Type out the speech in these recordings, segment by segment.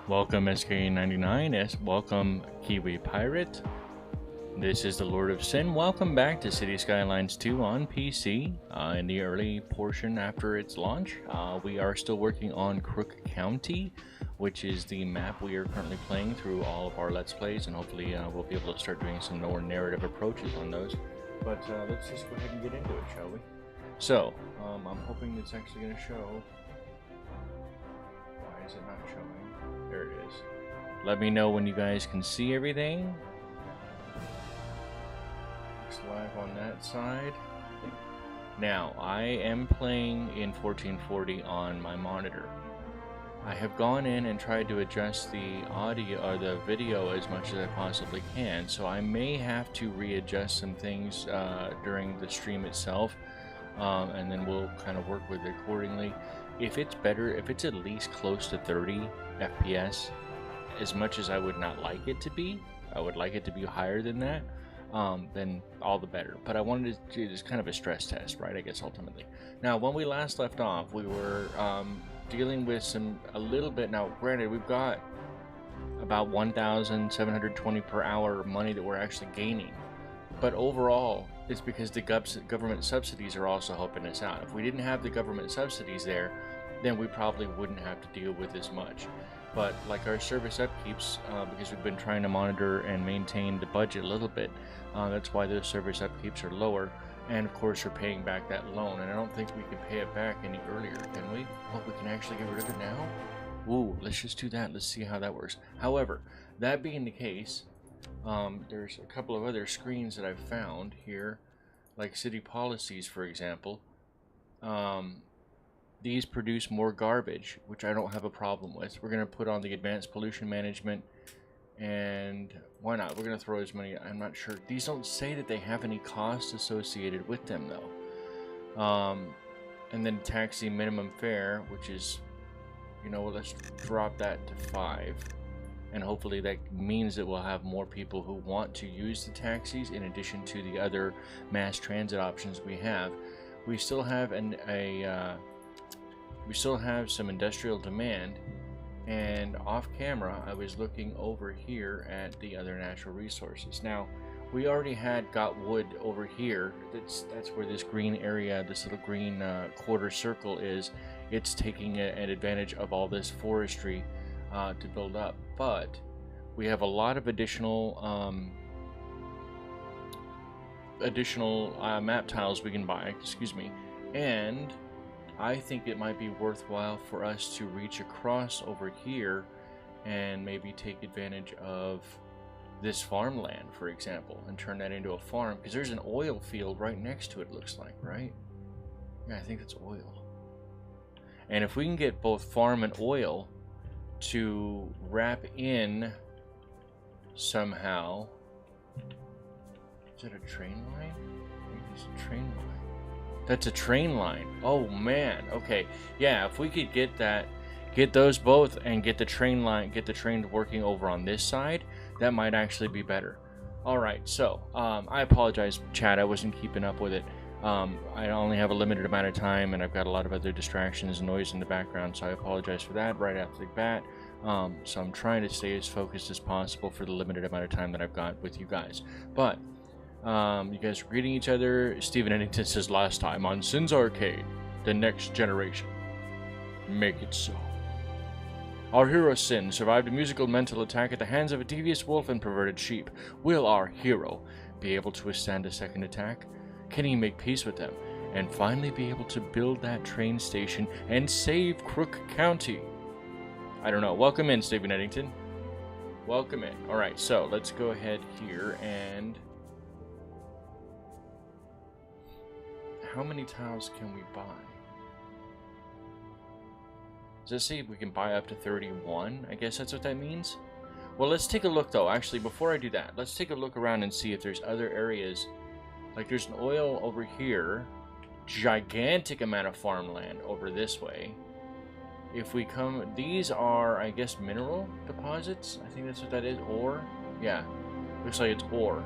Welcome SK99, welcome Kiwi Pirate. This is the Lord of Sin. Welcome back to City Skylines 2 on PC in the early portion after its launch. We are still working on Crook County, which is the map we are currently playing through all of our Let's Plays, and hopefully we'll be able to start doing some more narrative approaches on those. But let's just go ahead and get into it, shall we? So, I'm hoping it's actually going to show. Why is it not showing? There it is. Let me know when you guys can see everything. Looks live on that side. Now, I am playing in 1440 on my monitor. I have gone in and tried to adjust the audio or the video as much as I possibly can, so I may have to readjust some things during the stream itself, and then we'll kind of work with it accordingly. If it's better, if it's at least close to 30 FPS, as much as I would not like it to be, I would like it to be higher than that, then all the better. But I wanted to do this kind of a stress test, right, I guess, ultimately. Now, when we last left off, we were dealing with a little bit. Now, granted, we've got about 1,720 per hour money that we're actually gaining. But overall, it's because the government subsidies are also helping us out. If we didn't have the government subsidies there, then we probably wouldn't have to deal with as much. But like our service upkeeps, because we've been trying to monitor and maintain the budget a little bit, that's why those service upkeeps are lower. And of course, we're paying back that loan, and I don't think we can pay it back any earlier, can we? Well, we can actually get rid of it now? Ooh, let's just do that. Let's see how that works. However, that being the case, there's a couple of other screens that I've found here, like city policies, for example. These produce more garbage, which I don't have a problem with. We're going to put on the advanced pollution management, and why not? We're going to throw as many. I'm not sure. These don't say that they have any costs associated with them, though. And then taxi minimum fare, which is, you know, let's drop that to 5. And hopefully that means that we'll have more people who want to use the taxis in addition to the other mass transit options we have. We still have we still have some industrial demand, and off camera I was looking over here at the other natural resources. Now, we already got wood over here. That's where this green area, this little green quarter circle is. It's taking an advantage of all this forestry to build up, but we have a lot of additional map tiles we can buy, excuse me, and I think it might be worthwhile for us to reach across over here and maybe take advantage of this farmland, for example, and turn that into a farm, because there's an oil field right next to it, looks like, right? Yeah, I think that's oil. And if we can get both farm and oil to wrap in somehow. Is that a train line? I think it's a train line. That's a train line. Oh man. Okay. Yeah, if we could get those both and get the train working over on this side, that might actually be better. Alright, so I apologize, chat, I wasn't keeping up with it. I only have a limited amount of time, and I've got a lot of other distractions and noise in the background, so I apologize for that right after the bat. So I'm trying to stay as focused as possible for the limited amount of time that I've got with you guys. But you guys are greeting each other. Stephen Eddington says, last time on Sin's Arcade, the next generation. Make it so. Our hero Sin survived a musical mental attack at the hands of a devious wolf and perverted sheep. Will our hero be able to withstand a second attack? Can he make peace with them and finally be able to build that train station and save Crook County? I don't know. Welcome in, Stephen Eddington. Welcome in. Alright, so let's go ahead here and... How many tiles can we buy? Does it say we can buy up to 31? I guess that's what that means. Well, let's take a look, though. Actually, before I do that, let's take a look around and see if there's other areas. Like, there's an oil over here. Gigantic amount of farmland over this way. If we come... These are, I guess, mineral deposits? I think that's what that is. Ore? Yeah. Looks like it's ore.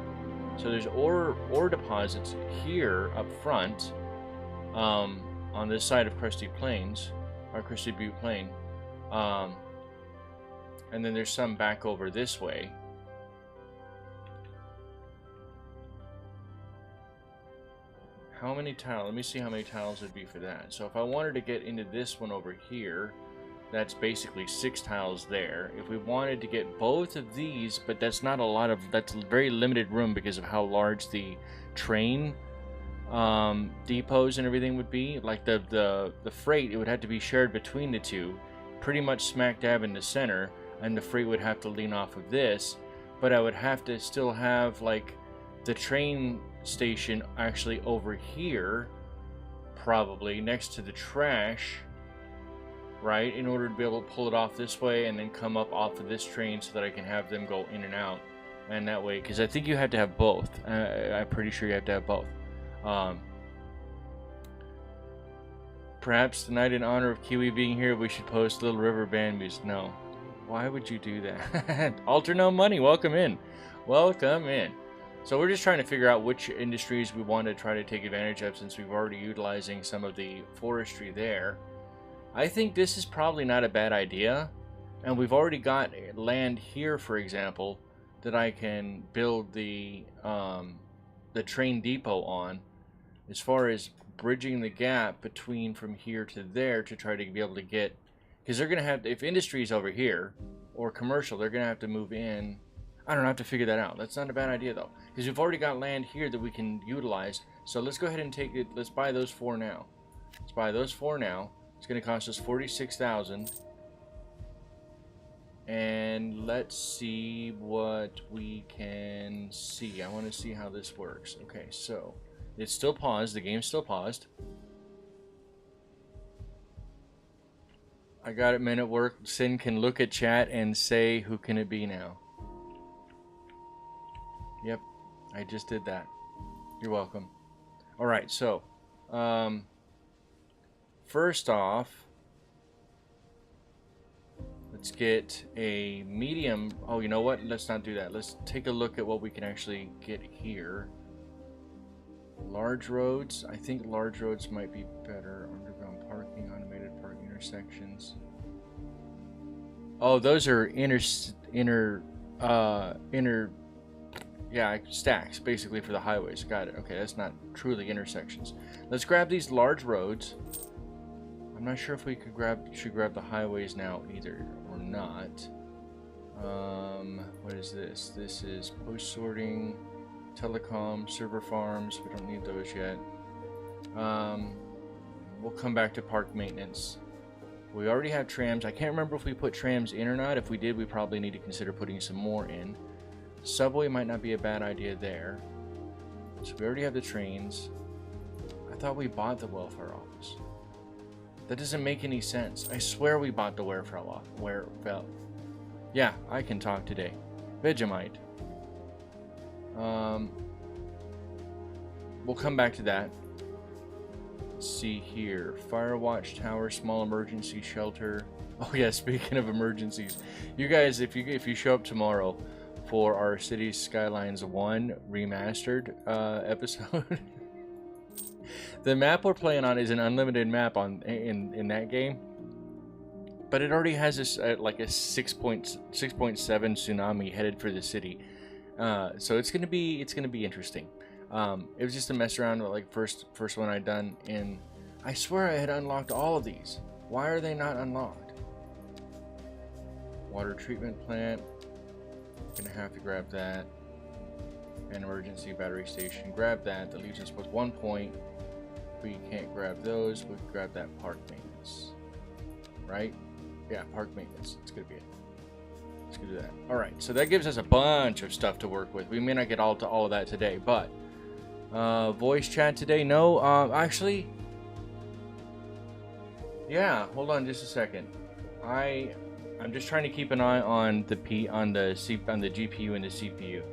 So there's ore deposits here up front. On this side of Crusty Plains. Or Crusty Butte Plain. And then there's some back over this way. How many tiles? Let me see how many tiles would be for that. So if I wanted to get into this one over here, that's basically 6 tiles there. If we wanted to get both of these, but that's not a lot of, that's very limited room because of how large the train depots and everything would be. Like the freight, it would have to be shared between the two, pretty much smack dab in the center, and the freight would have to lean off of this. But I would have to still have like the train station actually over here, probably next to the trash, right, in order to be able to pull it off this way and then come up off of this train so that I can have them go in and out. And that way, because I think you have to have both. I'm pretty sure you have to have both. Perhaps tonight, in honor of Kiwi being here, we should post Little River Band music. No. Why would you do that? Alter No Money, welcome in. Welcome in. So we're just trying to figure out which industries we want to try to take advantage of, since we've already utilizing some of the forestry there. I think this is probably not a bad idea. And we've already got land here, for example, that I can build the train depot on. As far as bridging the gap between from here to there to try to be able to get, because they're going to have, if industry is over here or commercial, they're going to have to move in. I don't know, I have to figure that out. That's not a bad idea though, because we've already got land here that we can utilize. So let's go ahead and take it. Let's buy those 4 now. Let's buy those 4 now. It's going to cost us 46,000. And let's see what we can see. I want to see how this works. Okay, so it's still paused. The game's still paused. I got it, men at work. Sin can look at chat and say, who can it be now? Yep, I just did that. You're welcome. Alright, so first off, let's get a medium. Oh, you know what? Let's not do that. Let's take a look at what we can actually get here. Large roads. I think large roads might be better. Underground parking, automated parking intersections. Oh, those are inner yeah, stacks basically for the highways. Got it. Okay, that's not truly intersections. Let's grab these large roads. I'm not sure if we should grab the highways now either or not. What is this? This is post sorting, telecom, server farms. We don't need those yet. We'll come back to park maintenance. We already have trams. I can't remember if we put trams in or not. If we did, we probably need to consider putting some more in. Subway might not be a bad idea there. So we already have the trains. I thought we bought the welfare office. That doesn't make any sense. I swear we bought the welfare office. Yeah, I can talk today. Vegemite. We'll come back to that. Let's see here. Firewatch Tower, small emergency shelter. Oh yeah, speaking of emergencies, you guys, if you show up tomorrow for our Cities Skylines 1 remastered episode, the map we're playing on is an unlimited map in that game, but it already has this like a 6.7 tsunami headed for the city. So it's gonna be interesting. It was just a mess around with like first one I'd done, and I swear I had unlocked all of these. Why are they not unlocked? Water treatment plant. Gonna have to grab that. An emergency battery station. Grab that. That leaves us with 1 point. We can't grab those. We can grab that park maintenance. Right? Yeah, park maintenance. It's gonna be it. Let's go do that. Alright, so that gives us a bunch of stuff to work with. We may not get all of that today, but voice chat today? No, actually, yeah, hold on just a second. I'm just trying to keep an eye on the GPU and the CPU.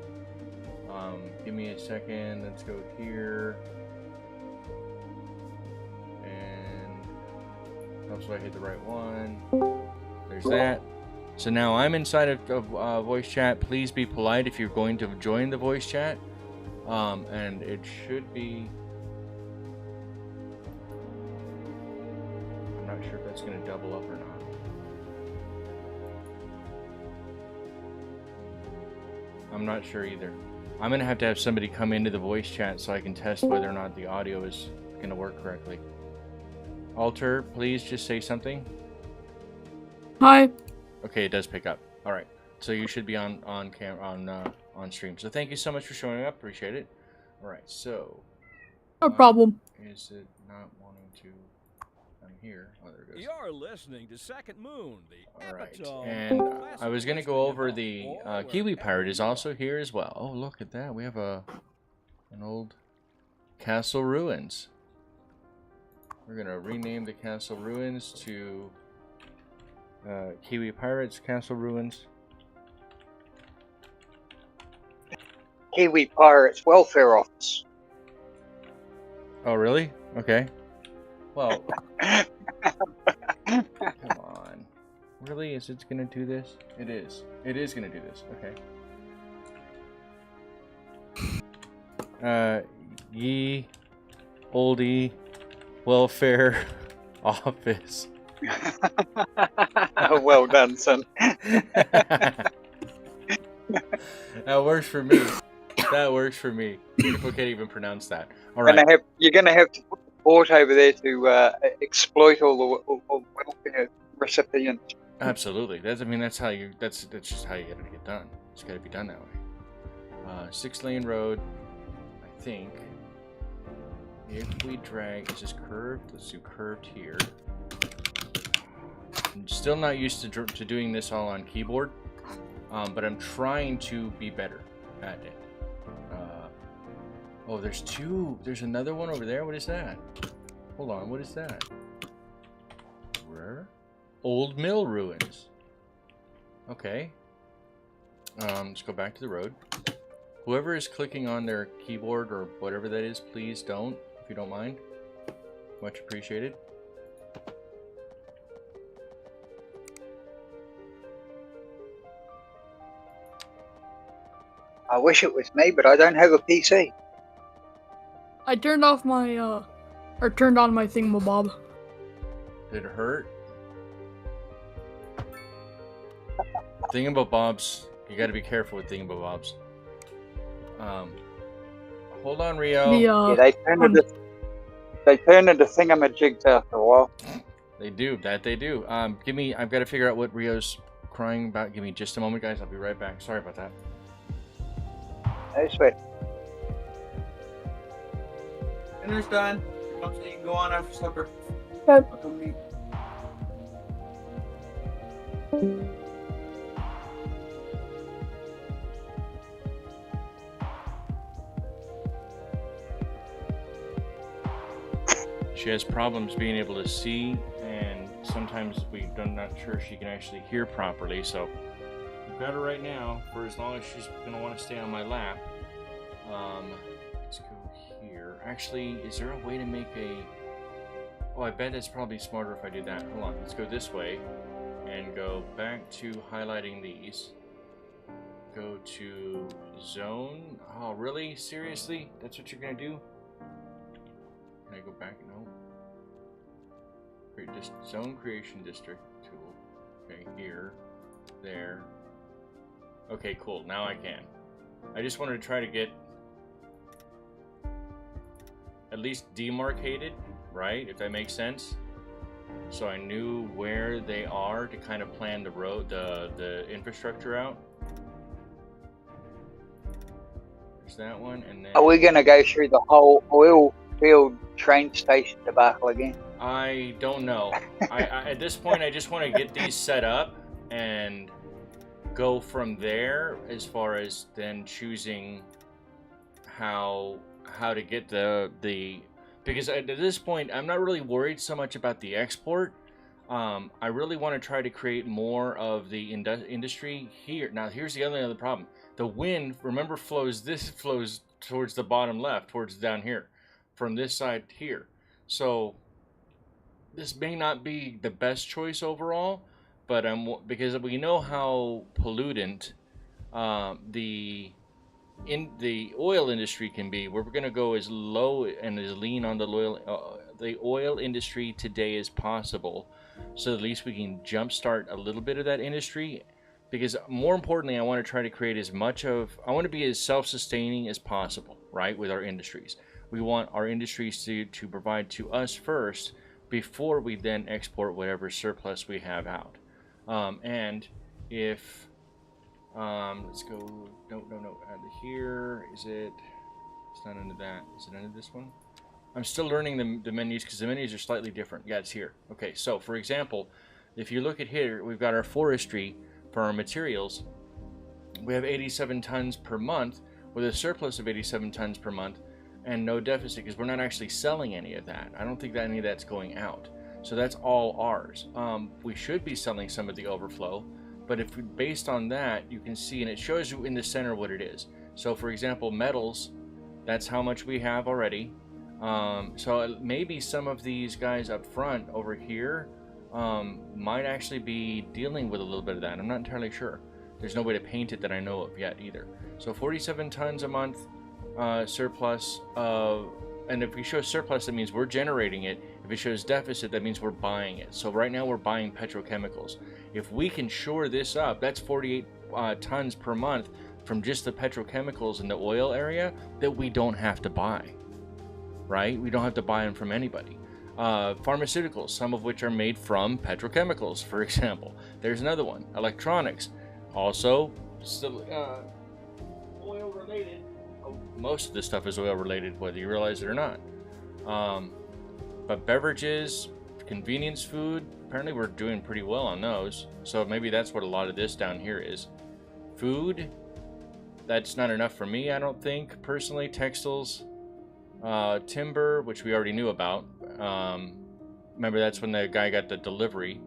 Give me a second. Let's go here. And hopefully I hit the right one. There's that. So now I'm inside of voice chat. Please be polite if you're going to join the voice chat. And it should be... I'm not sure if that's going to double up or not. I'm not sure either. I'm gonna have to have somebody come into the voice chat so I can test whether or not the audio is gonna work correctly. Alter, please just say something. Hi. Okay, it does pick up. All right, so you should be on stream. So thank you so much for showing up. Appreciate it. All right, so No problem. Is it not wanting to? I'm here. Oh, there it goes. You're listening to Second Moon, the All right, epitome and of I was gonna go over the Kiwi Pirate is also here as well. Oh, look at that. We have an old castle ruins. We're gonna rename the castle ruins to Kiwi Pirates Castle Ruins. Kiwi Pirates Welfare Office. Oh, really? Okay. Well, come on. Really? Is it gonna do this? It is. It is gonna do this. Okay. Ye oldie welfare office. Well done, son. That works for me. That works for me. People can't even pronounce that. All right. You're gonna have to put the port over there to exploit all the welfare recipients. Absolutely. That's how you. That's just how you gotta get done. It's gotta be done that way. 6-lane road. I think if we drag, is this curved? Let's do curved here. I'm still not used to doing this all on keyboard, but I'm trying to be better at it. Oh, there's two. There's another one over there. What is that? Hold on. What is that? Where? Old mill ruins. Okay. Let's go back to the road. Whoever is clicking on their keyboard or whatever that is, please don't, if you don't mind. Much appreciated. I wish it was me, but I don't have a PC. I turned off my, or turned on my thingamabob. Did it hurt? Thingamabobs. You gotta be careful with thingamabobs. Hold on, Rio. The, they turn into thingamajigs after a while. They do. That they do. I've got to figure out what Rio's crying about. Give me just a moment, guys. I'll be right back. Sorry about that. No sweat. Dinner's done. So you can go on after supper. Okay. I'll come meet. She has problems being able to see, and sometimes we're not sure she can actually hear properly, so I've got her right now for as long as she's going to want to stay on my lap. Let's go here. Actually, is there a way to make a... Oh, I bet it's probably smarter if I do that. Hold on, let's go this way and go back to highlighting these. Go to zone. Oh, really? Seriously? That's what you're going to do? Can I go back? No. Create zone creation district tool. Okay, here, there. Okay, cool. Now I can. I just wanted to try to get at least demarcated, right? If that makes sense. So I knew where they are to kind of plan the road, the infrastructure out. There's that one, and then. Are we gonna go through the whole oil field train station debacle again? I don't know. At this point, I just want to get these set up and go from there as far as then choosing how to get the because at this point I'm not really worried so much about the export. I really want to try to create more of the industry here. Now here's the other problem. The wind, remember, flows towards the bottom left, towards down here, from this side here. So this may not be the best choice overall, but because we know how pollutant the oil industry can be. We're going to go as low and as lean on the oil industry today as possible, so at least we can jumpstart a little bit of that industry. because more importantly, I want to try to create I want to be as self-sustaining as possible, right, with our industries. We want our industries to provide to us first before we then export whatever surplus we have out. And if, let's go, no, out of here, it's not under that, is it under this one? I'm still learning the menus because the menus are slightly different. Yeah, it's here. Okay, so for example, if you look at here, we've got our forestry for our materials. We have 87 tons per month with a surplus of 87 tons per month and no deficit because we're not actually selling any of that. I don't think that any of that's going out. So that's all ours. We should be selling some of the overflow, but if based on that, you can see, and it shows you in the center what it is. So for example, metals, that's how much we have already. So maybe some of these guys up front over here might actually be dealing with a little bit of that. I'm not entirely sure. There's no way to paint it that I know of yet either. So 47 tons a month surplus of, and if we show surplus, that means we're generating it. If it shows deficit, that means we're buying it. So right now we're buying petrochemicals. If we can shore this up, that's 48 tons per month from just the petrochemicals in the oil area that we don't have to buy, right? We don't have to buy them from anybody. Pharmaceuticals, some of which are made from petrochemicals, for example. There's another one. Electronics, also still oil related. Most of this stuff is oil related, whether you realize it or not. But beverages, convenience food, apparently we're doing pretty well on those. So maybe that's what a lot of this down here is. Food, that's not enough for me, I don't think, personally. Textiles, timber, which we already knew about. Remember, that's when the guy got the delivery.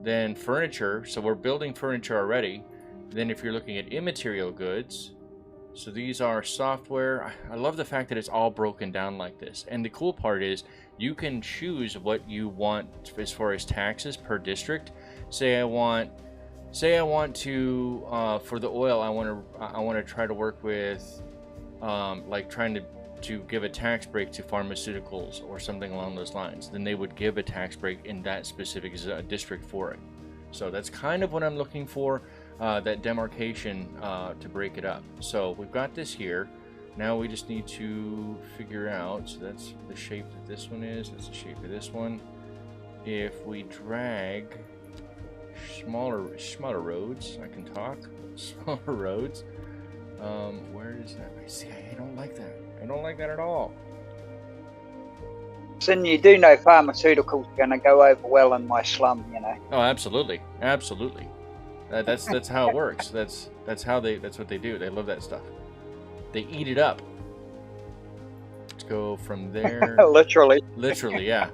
Then furniture, so we're building furniture already. Then if you're looking at immaterial goods, so these are software. I love the fact that it's all broken down like this. And the cool part is you can choose what you want as far as taxes per district. Say I want to for the oil, I want to try to work with like trying to give a tax break to pharmaceuticals or something along those lines. Then they would give a tax break in that specific district for it. So that's kind of what I'm looking for. That demarcation to break it up. So we've got this here. Now we just need to figure out, so that's the shape that this one is, that's the shape of this one. If we drag smaller roads, I can talk, smaller roads, where is that? I see, I don't like that. I don't like that at all. So you do know pharmaceuticals are going to go over well in my slum, you know. Oh, absolutely, absolutely. That's how it works. That's what they do. They love that stuff. They eat it up. Let's go from there. Literally, yeah.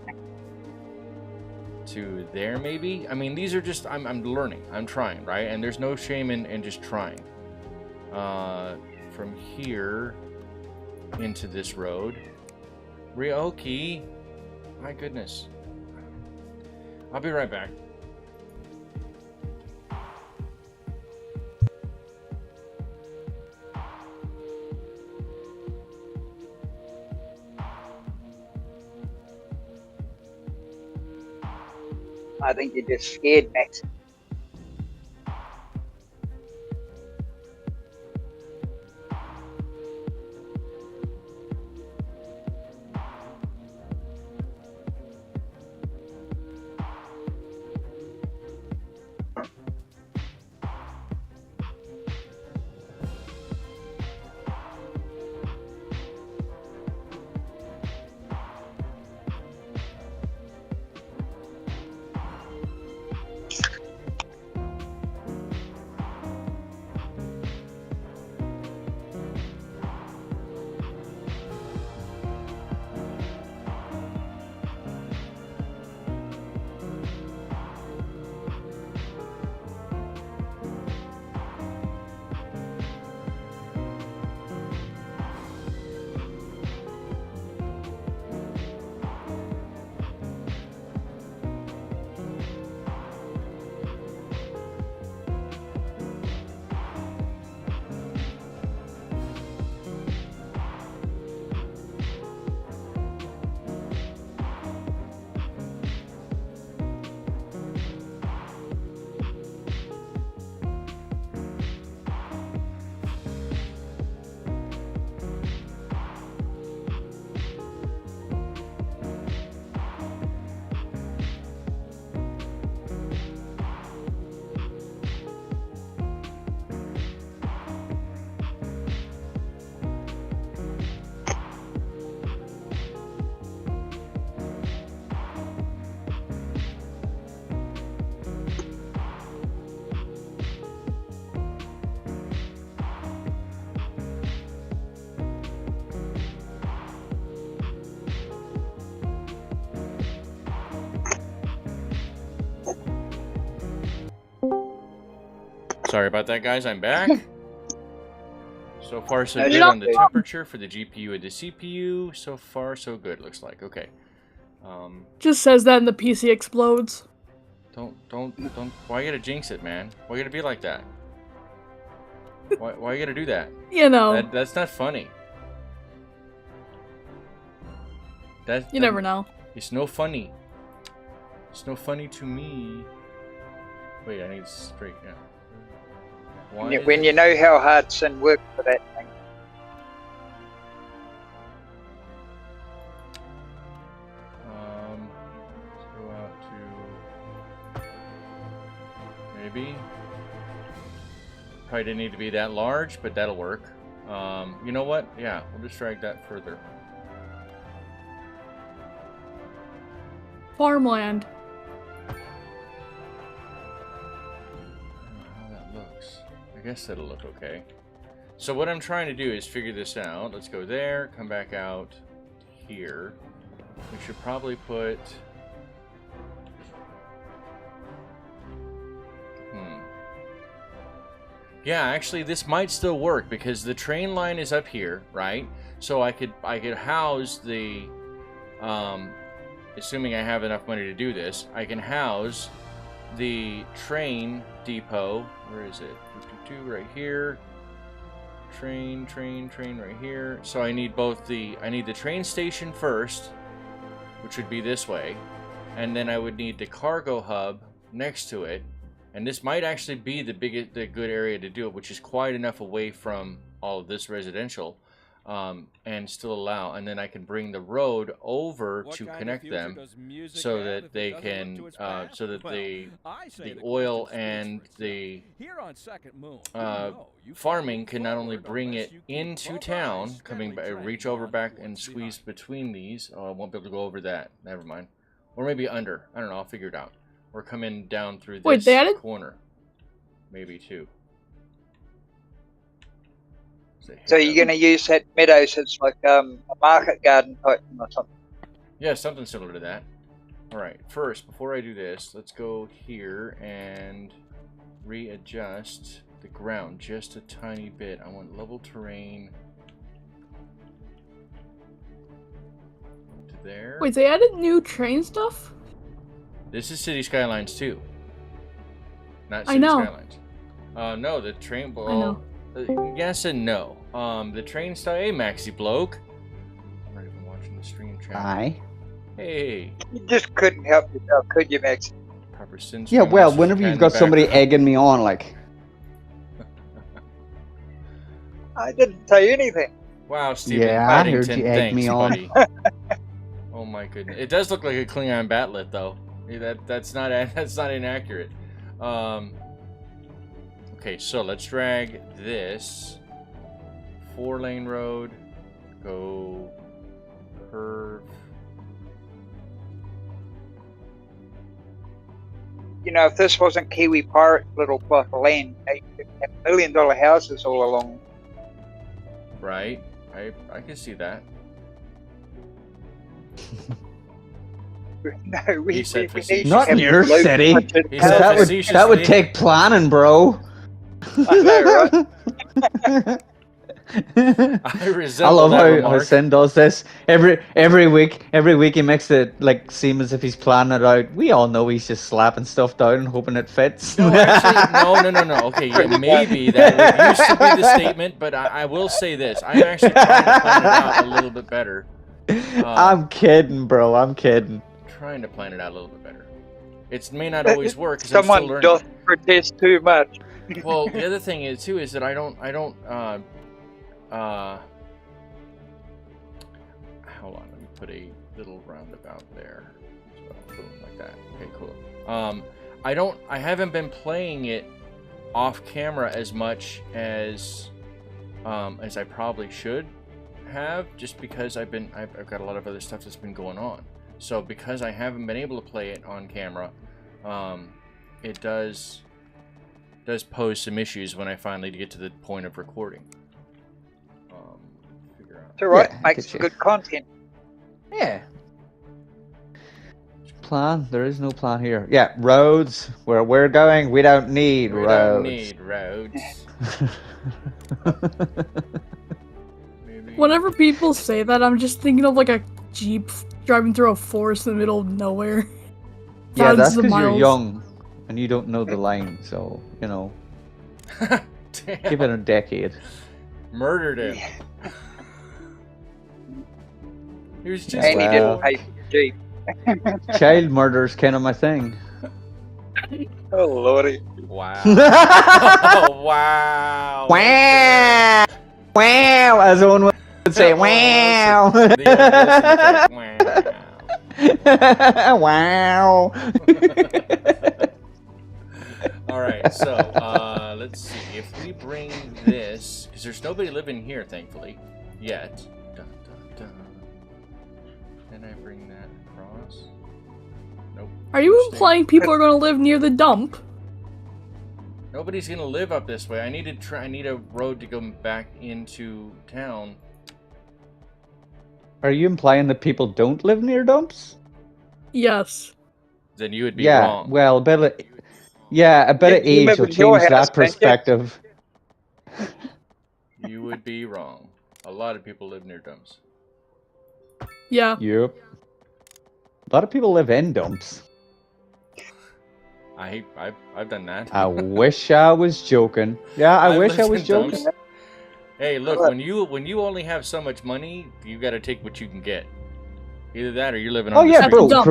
To there, maybe. I mean, these are just. I'm learning. I'm trying, right? And there's no shame in just trying. From here into this road. Ryoki. My goodness. I'll be right back. I think you just scared Max. Sorry about that, guys. I'm back. So far, so No, good you're on the okay. temperature for the GPU and the CPU. So far, so good. Looks like okay. Just says that and the PC explodes. Don't. Why you gotta jinx it, man? Why you gotta be like that? Why you gotta do that? You know, That's not funny. you never know. It's no funny. It's no funny to me. Wait, I need straight. Yeah. When you know how hard Sin worked for that thing. Let's go out to maybe. Probably didn't need to be that large, but that'll work. You know what? Yeah, we'll just drag that further. Farmland. I don't know how that looks. I guess that'll look okay. So what I'm trying to do is figure this out. Let's go there, come back out here. We should probably put... Yeah, actually this might still work because the train line is up here, right? So I could house the... assuming I have enough money to do this, I can house the train depot. Where is it? Right here. Train right here. So I need both the train station first, which would be this way, and then I would need the cargo hub next to it. And this might actually be the good area to do it, which is quite enough away from all of this residential. And still allow, and then I can bring the road over to connect them, so that they can, so that the oil and the farming can not only bring it into town, reach over back and squeeze between these. Oh, I won't be able to go over that. Never mind. Or maybe under. I don't know. I'll figure it out. Or come in down through this corner, maybe too. So you're going to use that meadows as like a market garden type thing or something? Yeah, something similar to that. Alright, first, before I do this, let's go here and readjust the ground just a tiny bit. I want level terrain to there. Wait, they added new train stuff? This is City Skylines 2. Not I City know. Skylines. No, the train... I know. Yes and no. The train style. Hey, Maxi Bloke. I'm not even watching the stream chat. Hi. Hey. You just couldn't help yourself, could you, Max? Proper sin Yeah, stream, well, Mr. whenever Cat you've in got the somebody background. egging me on, like... I didn't say anything. Wow, Stephen Yeah, I heard Paddington, you egged me on. buddy. Oh my goodness. It does look like a Klingon batlet, though. That's not inaccurate. Okay, so let's drag this 4-lane road, go curve. You know, if this wasn't Kiwi Pirate's little plot of land, they could have $1 million houses all along. Right, I can see that. No, we He said need facetious. Not to in have your low city. budget He said That facetiously. would take planning, bro. I know, right? I I resemble love that how remark. Sin does this every week. Every week he makes it like seem as if he's planning it out. We all know he's just slapping stuff down and hoping it fits. No, actually, no. Okay, yeah, maybe that used to be the statement, but I will say this. I'm actually trying to plan it out a little bit better. I'm kidding, bro. I'm kidding. Trying to plan it out a little bit better. It may not always work because I'm Someone still learning. doth protest too much. Well, the other thing is too is that I don't hold on, let me put a little roundabout there. So, boom, like that. Okay, cool. I haven't been playing it off camera as much as I probably should have, just because I've got a lot of other stuff that's been going on. So because I haven't been able to play it on camera, it does pose some issues when I finally get to the point of recording. Figure out. It's alright, Yeah, I makes get you. good content. Yeah. plan. There is no plan here. Yeah, roads. Where we're going, we don't need We roads. don't need roads. Maybe. Whenever people say that, I'm just thinking of like a jeep driving through a forest in the middle of nowhere. Yeah, that's Thousands of because you're miles. young and you don't know the line. So you know, Damn. give it a decade. Murdered him. He was just And he Wow. didn't pay for the Jeep. Child murder's kind of my thing. Oh, lordy. wow. Oh, wow. Wow! Wow! As one would say, wow! The wow. Wow! All right, so let's see if we bring this because there's nobody living here, thankfully, yet. Dun, dun, dun. Can I bring that across? Nope. Are you Stay. implying people are going to live near the dump? Nobody's gonna live up this way. I need a road to go back into town. Are you implying that people don't live near dumps? Yes. Then you would be Yeah, wrong. well, a bit of You age live will in your change house, that don't you? perspective. You would be wrong. A lot of people live near dumps. Yeah. Yep. A lot of people live in dumps. I've done that. I wish I was joking. Yeah, I I've wish I lived was in joking. dumps. Hey, look, when you only have so much money, you got to take what you can get. Either that or you're living on Oh the yeah, street. bro. Dump.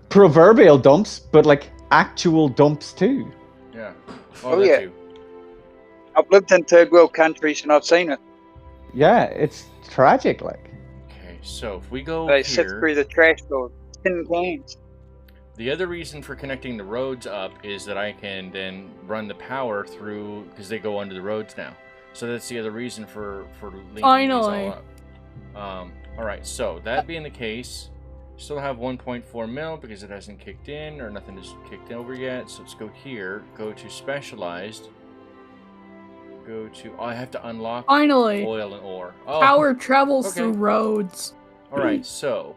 Proverbial dumps, but like actual dumps too. Yeah. Oh, that yeah. too. I've lived in third world countries and I've seen it. Yeah, it's tragic. Like. Okay, so if we go They sit here, through the trash or tin cans. the other reason for connecting the roads up is that I can then run the power through because they go under the roads now. So that's the other reason for linking these Finally. all up. All right. So that being the case, still have 1.4 mil because it hasn't kicked in or nothing is kicked over yet. So let's go here. Go to specialized. Go to. Oh, I have to unlock Finally. oil and ore. Oh. Power travels okay. through roads. All right. So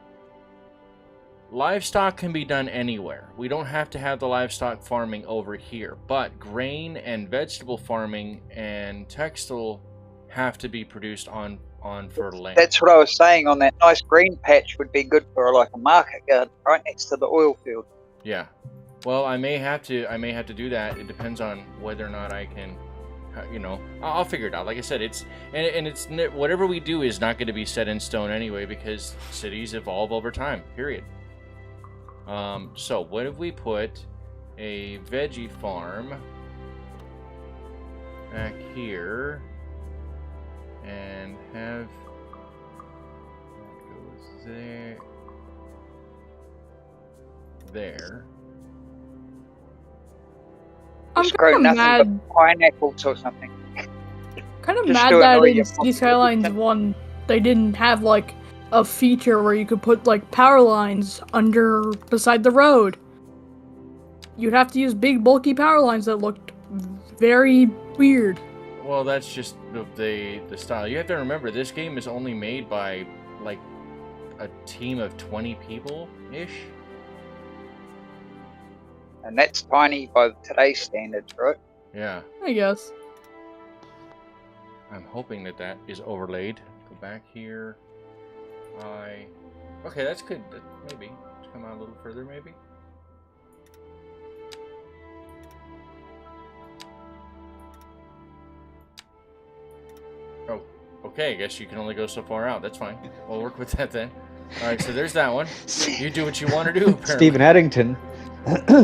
livestock can be done anywhere. We don't have to have the livestock farming over here, but grain and vegetable farming and textile have to be produced on fertile land. That's what I was saying. On that nice green patch would be good for like a market garden right next to the oil field. Yeah. Well, I may have to do that. It depends on whether or not I can. I'll figure it out. Like I said, it's whatever we do is not going to be set in stone anyway because cities evolve over time. Period. So what if we put a veggie farm back here and have that goes there. I'm Just grow kind of nothing mad. but pineapples or something. Kind of Just mad do it that the way in you City Skylines 1 they didn't have like a feature where you could put like power lines beside the road. You'd have to use big bulky power lines that looked very weird. Well, that's just the style. You have to remember this game is only made by like a team of 20 people ish. And that's tiny by today's standards, right? Yeah. I guess. I'm hoping that is overlaid. Go back here. Okay, that's good. Maybe come out a little further, maybe. Oh, okay. I guess you can only go so far out. That's fine. We'll work with that then. All right. So there's that one. You do what you want to do. Apparently. Stephen Eddington.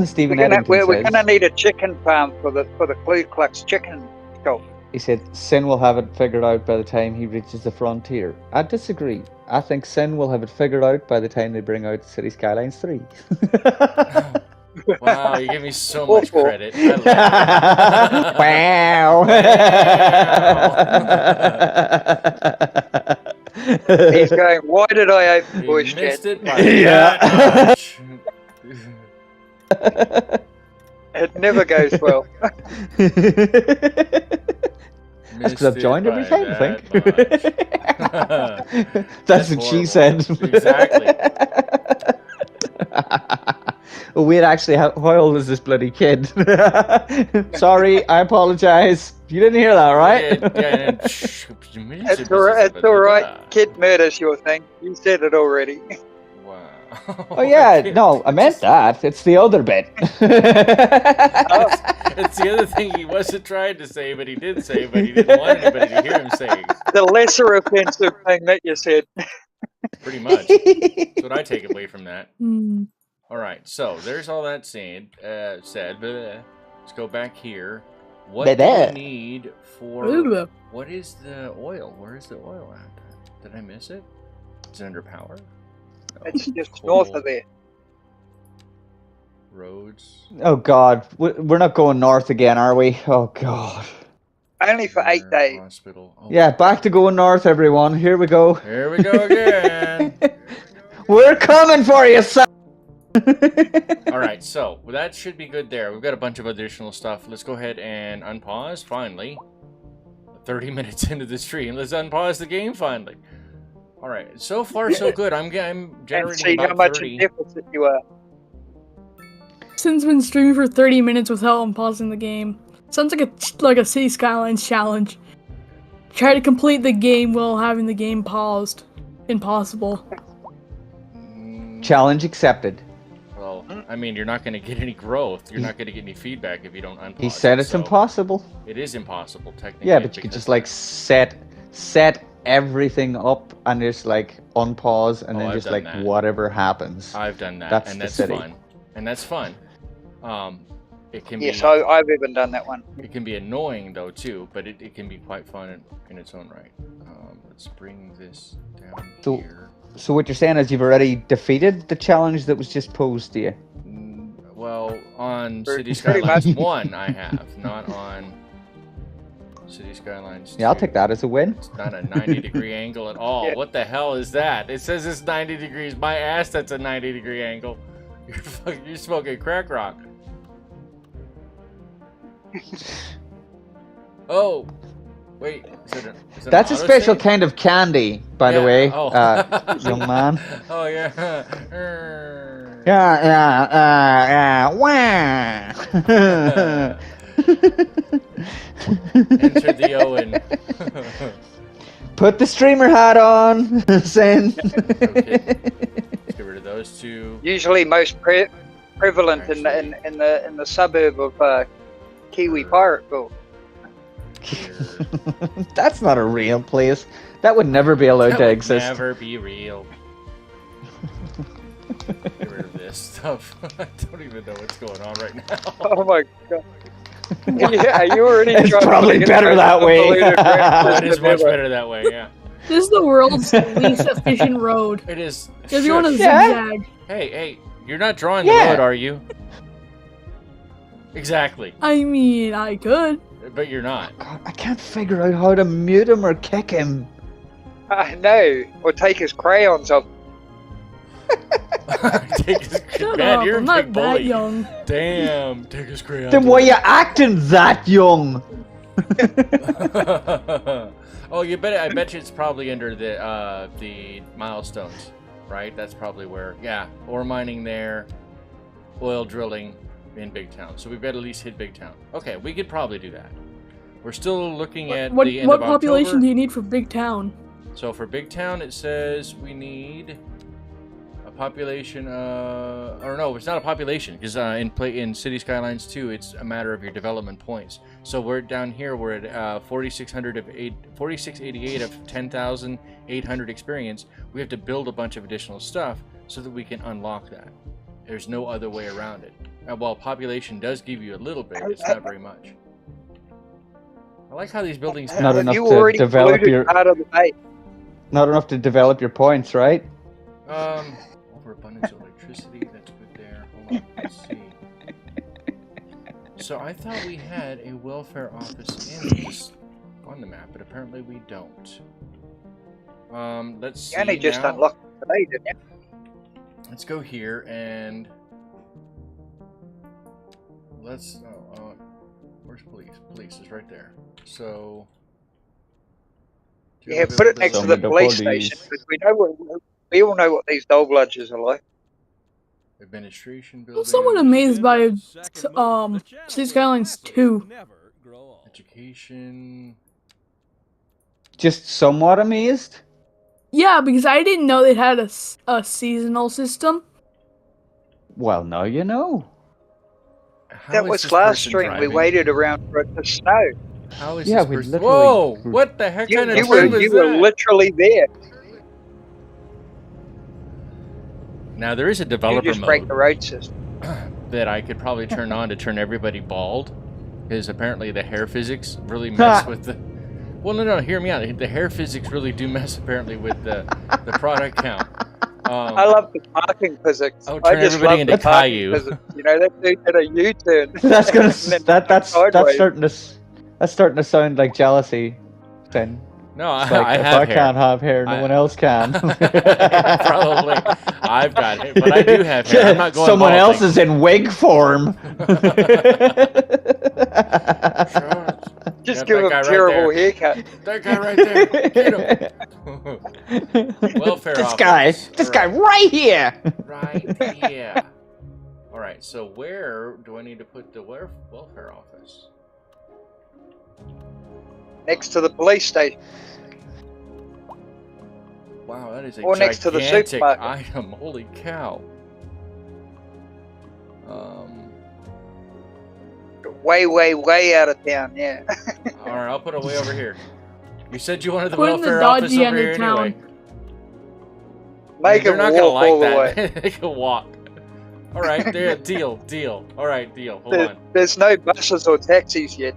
Stephen We're Eddington gonna says, need a chicken farm for the Ku Klux chicken shop. he said, Sin will have it figured out by the time he reaches the frontier. I disagree. I think Sin will have it figured out by the time they bring out City Skylines 3. Wow, you give me so much credit. I love Wow. He's going, why did I open You voice missed chat? it by Yeah. that much. It never goes well. That's because I've joined every time, I think. That's what she said. Exactly. Oh, wait, actually, how old is this bloody kid? Sorry, I apologize. You didn't hear that, right? It's alright. Kid murder's your thing. You said it already. Wow. Oh, yeah, no, I meant that. It's the other bit. It's the other thing he wasn't trying to say, but he did say, but he didn't want anybody to hear him say. The lesser offensive thing that you said. Pretty much. That's what I take away from that. Hmm. All right, so there's all that said. Let's go back here. What do we need for... Ooh. What is the oil? Where is the oil at? Did I miss it? Is it under power? No. It's just north of there. Roads. Oh, God. We're not going north again, are we? Oh, God. Only for 8 days. Hospital. Oh, Yeah, back to going north, everyone. Here we go. Here we go again. We're coming for you, son. All right, so that should be good there. We've got a bunch of additional stuff. Let's go ahead and unpause, finally. 30 minutes into the stream. Let's unpause the game, finally. All right, so far so good. I'm generating and see about how much 30. in deficit you are. Since been streaming for 30 minutes without unpausing the game. Sounds like a City Skylines challenge. Try to complete the game while having the game paused. Impossible. Challenge accepted. Well, I mean, you're not going to get any growth. You're not going to get any feedback if you don't unpause. He said it's so impossible. It is impossible, technically. Yeah, but you could just like set everything up and just like unpause and then I've just done like that. Whatever happens. I've done that, That's and the that's city. fun. And that's fun. It can Yes, be. I've even done that one. It can be annoying though too, but it can be quite fun in its own right. Let's bring this down here. So what you're saying is you've already defeated the challenge that was just posed to you? Well, on Pretty City Skylines much. 1 I have, not on City Skylines 2. Yeah, I'll take that as a win. It's not a 90-degree angle at all. Yeah. What the hell is that? It says it's 90 degrees. My ass, that's a 90-degree angle. You're smoking crack rock. Oh, wait. Is it That's a auto special save? kind of candy, by the Yeah, way, oh. young man. Oh, yeah. Yeah. Wah. Enter the Owen. Put the streamer hat on. Send. Okay. Let's get rid of those two. Usually most prevalent in the suburb of Kiwi Pirateville. That's not a real place. That would never be allowed That to would exist. never be real. Get rid of this stuff. I don't even know what's going on right now. Oh my god. Yeah, you already. It's tried to probably get better those that way. undiluted Oh, breakfast it is much ever. better that way, yeah. This is the world's least efficient road. It is. If you want to Shush. Yeah. zigzag. Hey, you're not drawing the Yeah. road, are you? Exactly. I mean, I could. But you're not. God, I can't figure out how to mute him or kick him. I know. Or take his crayons off. Take his, Shut man, up, you're I'm a not big that bully. young. Damn, take his crayon. Then why you acting that young? Oh, I bet you it's probably under the milestones, right? That's probably where. Yeah, ore mining there, oil drilling in Big Town. So we've got to at least hit Big Town. Okay, we could probably do that. We're still looking at What the end what of population October. do you need for Big Town? So for Big Town, it says we need a population. Or no, it's not a population because in City Skylines 2, it's a matter of your development points. So we're down here. We're at 4688 of 10,800 experience. We have to build a bunch of additional stuff so that we can unlock that. There's no other way around it. While population does give you a little bit, it's not very much. I like how these buildings have... Not Have enough you to already develop polluted your- part of the bay? Not enough to develop your points, right? Overabundance of electricity, that's good there. Hold on, let's see. So I thought we had a welfare office on the map, but apparently we don't. Let's see You only just now. unlocked it today, didn't you? Let's go here and let's. Where's police? Police is right there. So. Yeah, put it next to the Some of the police police. station because we all know what these dog lodges are like. Administration building. I'm somewhat amazed by City Skylines 2. Education. Just somewhat amazed. Yeah, because I didn't know they had a seasonal system. Well, now you know. How That is was this last person stream. We driving? waited around for it to snow. How is Yeah, this we person? literally- Whoa! What the heck kind of You turn was were that? literally there. Now there is a You developer just break the mode road system. that I could probably turn on to turn everybody bald, because apparently the hair physics really mess with the. Well, no, hear me out. The hair physics really do mess apparently with the product count. I love the parking physics. Oh, I turn just everybody love into the parking Caillou. physics. You know, that dude did a U-turn. That's gonna and then that's sideways. starting to sound like jealousy. Then No, it's like, I if have I hair. can't have hair, no one else can. Probably. I've got it, but I do have hair. I'm not going Someone bald, else thank is in wig form. Just Got give that him guy a right terrible there. haircut. That guy right there. Get him. Welfare This office. guy right here. Right here. All right. So where do I need to put the welfare office? Next to the police station. Wow, that is a Or next to the gigantic supermarket. item. Holy cow. Way out of town, yeah. All right, I'll put it way over here. You said you wanted the Put in the welfare office dodgy over end here of town. anyway. Make They're him not walk gonna like all the that. way. They can walk. All right, there. Deal. All right, deal. Hold on. There's no buses or taxis yet.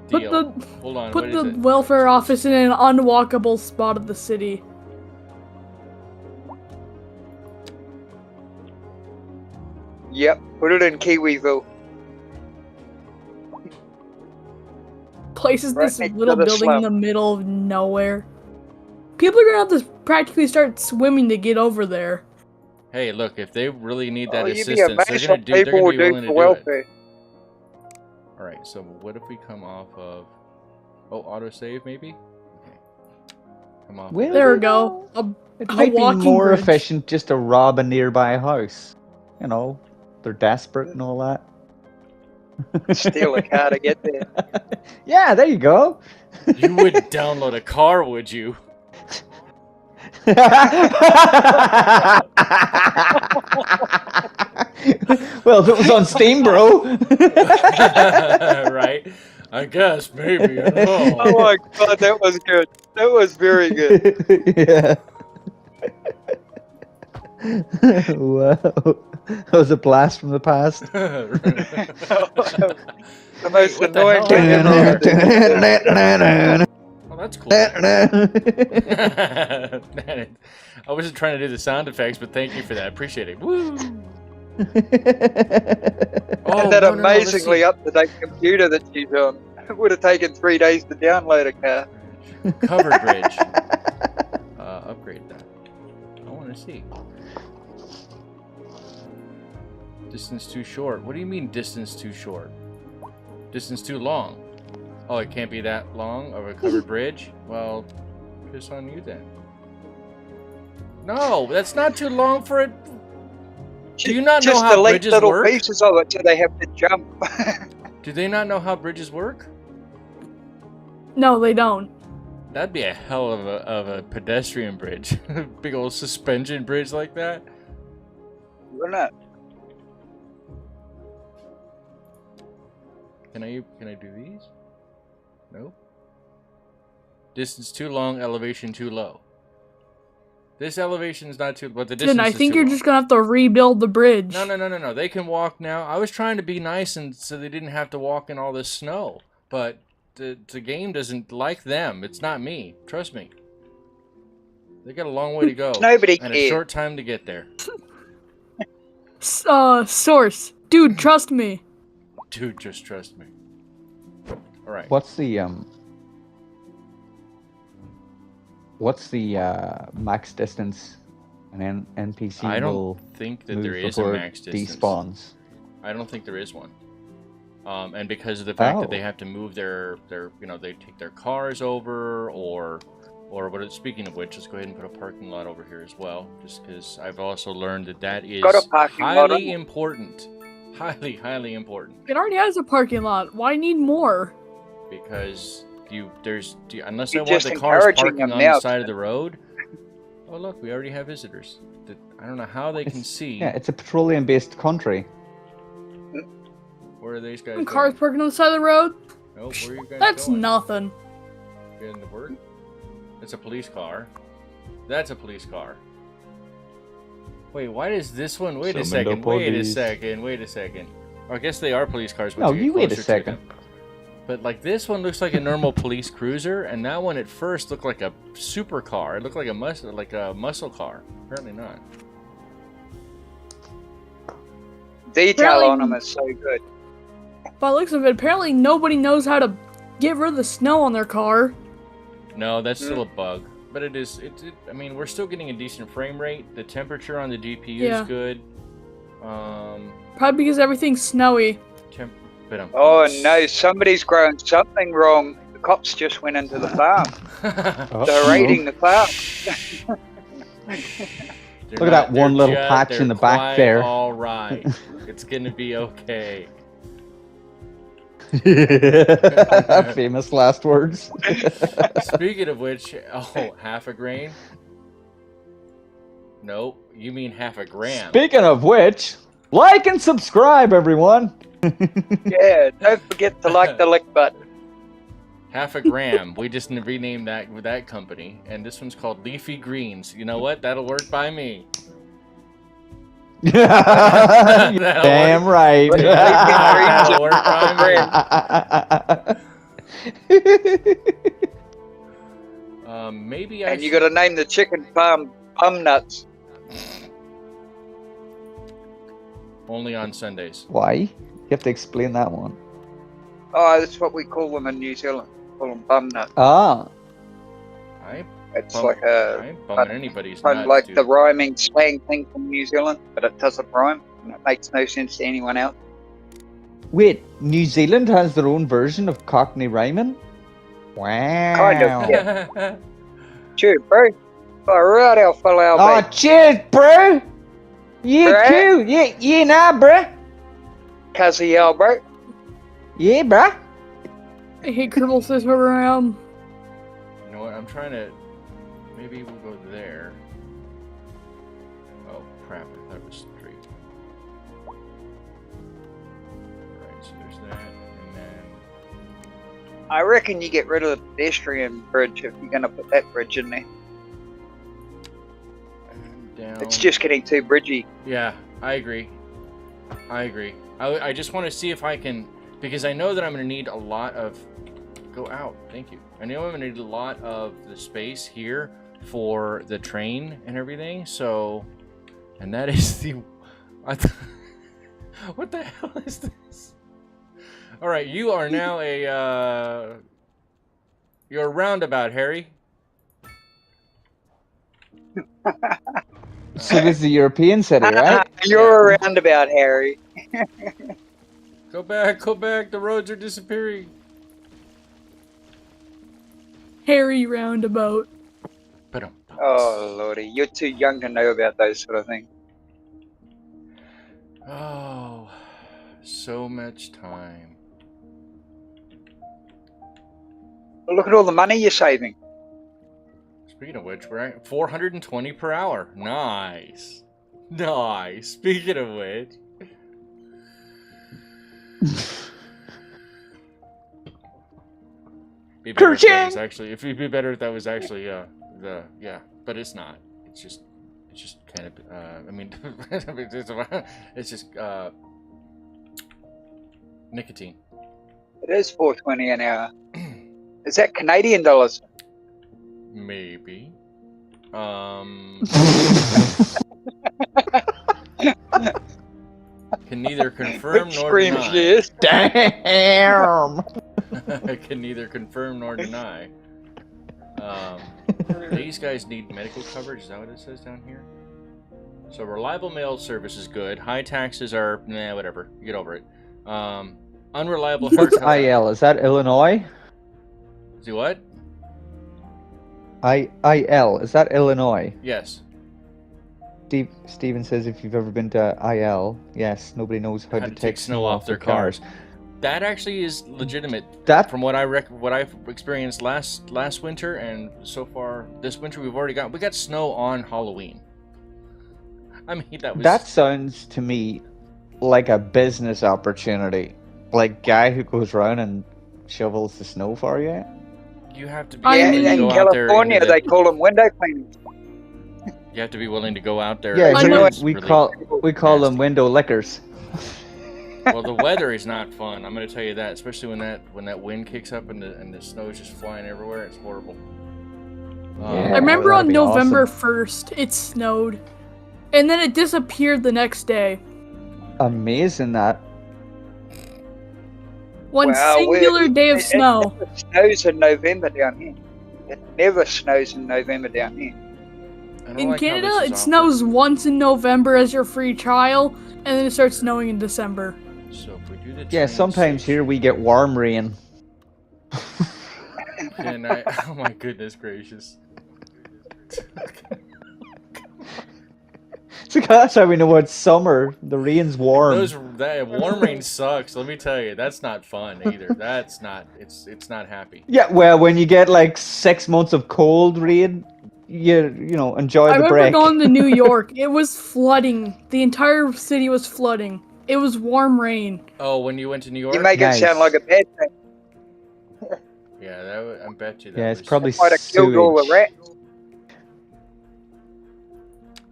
Put Deal. the Hold on. put What the is it? welfare office in an unwalkable spot of the city. Yep, put it in Kiwiville. Places Right this next to little the building in slum. the middle of nowhere. People are gonna have to practically start swimming to get over there. Hey, look, if they really need that You'd be assistance, amazed they're what gonna people will be do willing to for do it. welfare. All right, so what if we come off of? Oh, autosave maybe. Okay. Come off. Will There we we go. It A might be walking more bridge. efficient just to rob a nearby house. You know, they're desperate and all that. Steal a car to get there. Yeah, there you go. You wouldn't download a car, would you? Well, if it was on Steam, bro. Right? I guess maybe. I don't know. Oh my god, that was good. That was very good. Yeah. Wow. That was a blast from the past. The most What the annoying hell thing happened ever. Oh, that's cool. I wasn't trying to do the sound effects, but thank you for that. Appreciate it. Woo! Oh, And that no, let's amazingly see. up-to-date computer that she's on. It would have taken 3 days to download a car. Covered bridge. Upgrade that. I want to see. Distance too short. What do you mean distance too short? Distance too long. Oh, it can't be that long of a covered bridge? Well, piss on you then. No, that's not too long for it. Do you not know Just how delete bridges little work? pieces of it so they have to jump. Do they not know how bridges work? No, they don't. That'd be a hell of a pedestrian bridge. Big old suspension bridge like that. You're not. Can I do these? Nope. Distance too long, elevation too low. This elevation is not too, but the distance Then I is think too you're long. just gonna have to rebuild the bridge. No. They can walk now. I was trying to be nice and so they didn't have to walk in all this snow. But the game doesn't like them. It's not me. Trust me. They got a long way to go. Nobody and a cares. short time to get there. Source. Dude, trust me. Dude, just trust me. All right. What's the max distance an NPC I will don't think that move there is a before max it distance. despawns? I don't think there is one. And because of the fact that Oh. they have to move their they take their cars over or speaking of which, let's go ahead and put a parking lot over here as well, just because I've also learned that is Got a parking lot, highly haven't you? important. Highly important. It already has a parking lot. Why need more? Because unless You're I want just the cars encouraging parking them on now. the side of the road. Oh look, we already have visitors. I don't know how they can see. Yeah, it's a petroleum-based country. Where are these guys Some cars going? parking on the side of the road? Nope, where are you guys That's going? nothing. Getting to work? That's a police car. That's a police car. Wait, why does this one? Wait a Summon the second. Wait a police. second. Wait a second. Oh, I guess they are police cars. No, once get you wait a closer to second. them. But like this one looks like a normal police cruiser, and that one at first looked like a supercar. It looked like a muscle car. Apparently not. Detail Really? on them is so good. By the looks of it, apparently nobody knows how to get rid of the snow on their car. No, that's still a bug. But it is. I mean, we're still getting a decent frame rate. The temperature on the GPU Yeah. is good. Probably because everything's snowy. Oh no, somebody's growing something wrong. The cops just went into the farm. They're raiding the farm. Look at that one little patch in the back there. All right, it's gonna be okay. Famous last words. Speaking of which, half a grain? Nope, you mean half a gram. Speaking of which, like and subscribe, everyone. Yeah, don't forget to like the like button. Half a gram. We just renamed that company, and this one's called Leafy Greens. You know what? That'll work by me. Damn right. That'll work by me. Maybe I. And you got to name the chicken farm Bum Nuts. Only on Sundays. Why? You have to explain that one. Oh, that's what we call them in New Zealand. Call them Bum Nuts. Ah. It's Bum- like I a ain't bumming anybody's kind of nuts, like dude. the rhyming slang thing from New Zealand, but it doesn't rhyme, and it makes no sense to anyone else. Wait, New Zealand has their own version of Cockney rhyming? Wow. Kind of, yeah. Cheers, bro. Alright, I'll follow Oh, our cheers, bro. You Bruh. too. Yeah, nah, bro. Cuzzy Albert. Yeah, bro. I hate Kerbal says around. You know what? I'm trying to. Maybe we'll go there. Oh crap! I thought it was 3. Alright, so there's that, and then. I reckon you get rid of the pedestrian bridge if you're going to put that bridge in there. Down. It's just getting too bridgy. Yeah, I agree. I just want to see if I can, because I know that I'm going to need a lot of. Go out. Thank you. I know I'm going to need a lot of the space here for the train and everything. So, and that is the. What the hell is this? All right, you are now you're a roundabout, Harry. So this is a European city, right? You're a roundabout, Harry. Go back, the roads are disappearing. Harry Roundabout. Oh, lordy. You're too young to know about those sort of things. Oh, so much time. Look at all the money you're saving. Speaking of which, we're at 420 per hour. Nice. Speaking of which. Be better if that was actually, if it'd be better if that was actually but it's not. It's just kind of I mean it's just nicotine. It is $4.20 an hour. Is that Canadian dollars? Maybe. Can neither confirm nor Screams deny. yes. Damn. Can neither confirm nor deny. These guys need medical coverage. Is that what it says down here? So reliable mail service is good. High taxes are whatever. You get over it. Unreliable. What's IL? Is that Illinois? Do what? IL, is that Illinois? Yes. Steven says if you've ever been to IL, yes, nobody knows how to take snow off their cars. That actually is legitimate. That from what I've experienced last winter, and so far this winter we got snow on Halloween. I mean that sounds to me like a business opportunity, like guy who goes around and shovels the snow for you. You have to be. In California, they call them window cleaners. You have to be willing to go out there. Yeah, we call them window lickers. Well, the weather is not fun. I'm going to tell you that, especially when that wind kicks up and the snow is just flying everywhere. It's horrible. I remember on November 1st, it snowed, and then it disappeared the next day. Amazing that. One singular day of snow. It snows in November down here. It never snows in November down here. In Canada, it snows once in November as your free trial, and then it starts snowing in December. So if we do the sometimes here we get warm rain. And oh my goodness gracious. So that's how we know it's summer. The rain's warm. That warm rain sucks. Let me tell you, that's not fun either. That's not. It's not happy. Yeah, well, when you get like 6 months of cold rain, you know, enjoy the break. I remember going to New York. It was flooding. The entire city was flooding. It was warm rain. Oh, when you went to New York? You make it sound like a bad thing. Yeah, I bet you that. Yeah, it's probably might have killed all the rats.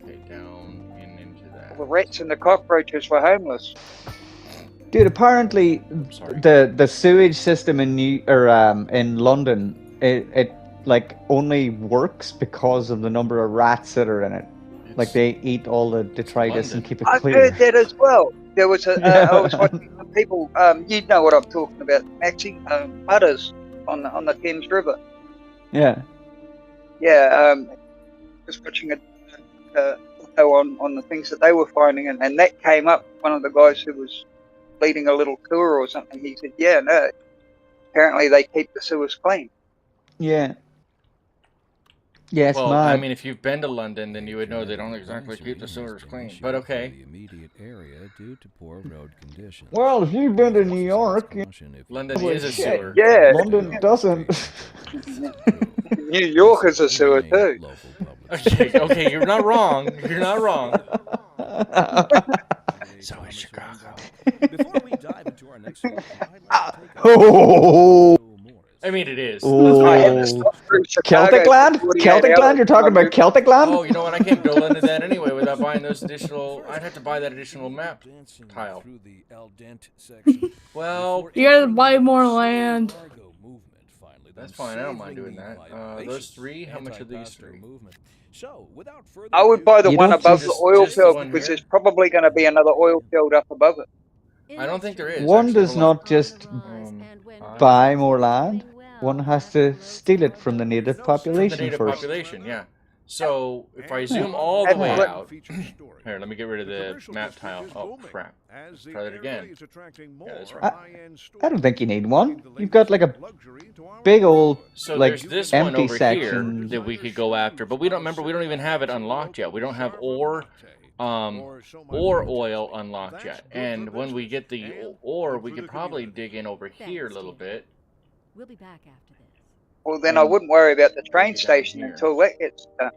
Okay, down and into that. The rats and the cockroaches were homeless. Dude, apparently the sewage system in London, it like only works because of the number of rats that are in it. Like they eat all the detritus and keep it clear. I've heard that as well. There was I was watching some people. You know what I'm talking about, Maxie? Butters on the Thames River. Yeah. Yeah. Just watching a on the things that they were finding, and that came up. One of the guys who was leading a little tour or something, he said, "Yeah, no. Apparently they keep the sewers clean." Yeah. Yeah, it's well, mad. I mean, if you've been to London, then you would know they don't exactly keep the sewers clean. But okay. The immediate area due to poor road conditions. Well, if you've been to New York, London is a sewer. Yeah, London doesn't. New York is a sewer too. Okay, you're not wrong. You're not wrong. So is Chicago. Before we dive into our next one, I mean, it is. Celtic land? Celtic land? You're talking about Celtic land? Oh, you know what? I can't go into that anyway without buying those additional. I'd have to buy that additional map tile. Well, you gotta buy more land. That's fine. I don't mind doing that. Those three. How much are these three? I would buy the one above the oil field because there's probably going to be another oil field up above it. I don't think there is. One does not just buy more land. One has to steal it from the native population the native first. population, yeah. So if I zoom all the way out, here, let me get rid of the map tile. Oh crap! Let's try that again. Yeah, that's right. I don't think you need one. You've got like a big old there's this empty one over section here that we could go after, but we don't remember. We don't even have it unlocked yet. We don't have ore oil unlocked yet. And when we get the ore, we could probably dig in over here a little bit. We'll be back after this. Well, then I wouldn't worry about the train station until that gets done.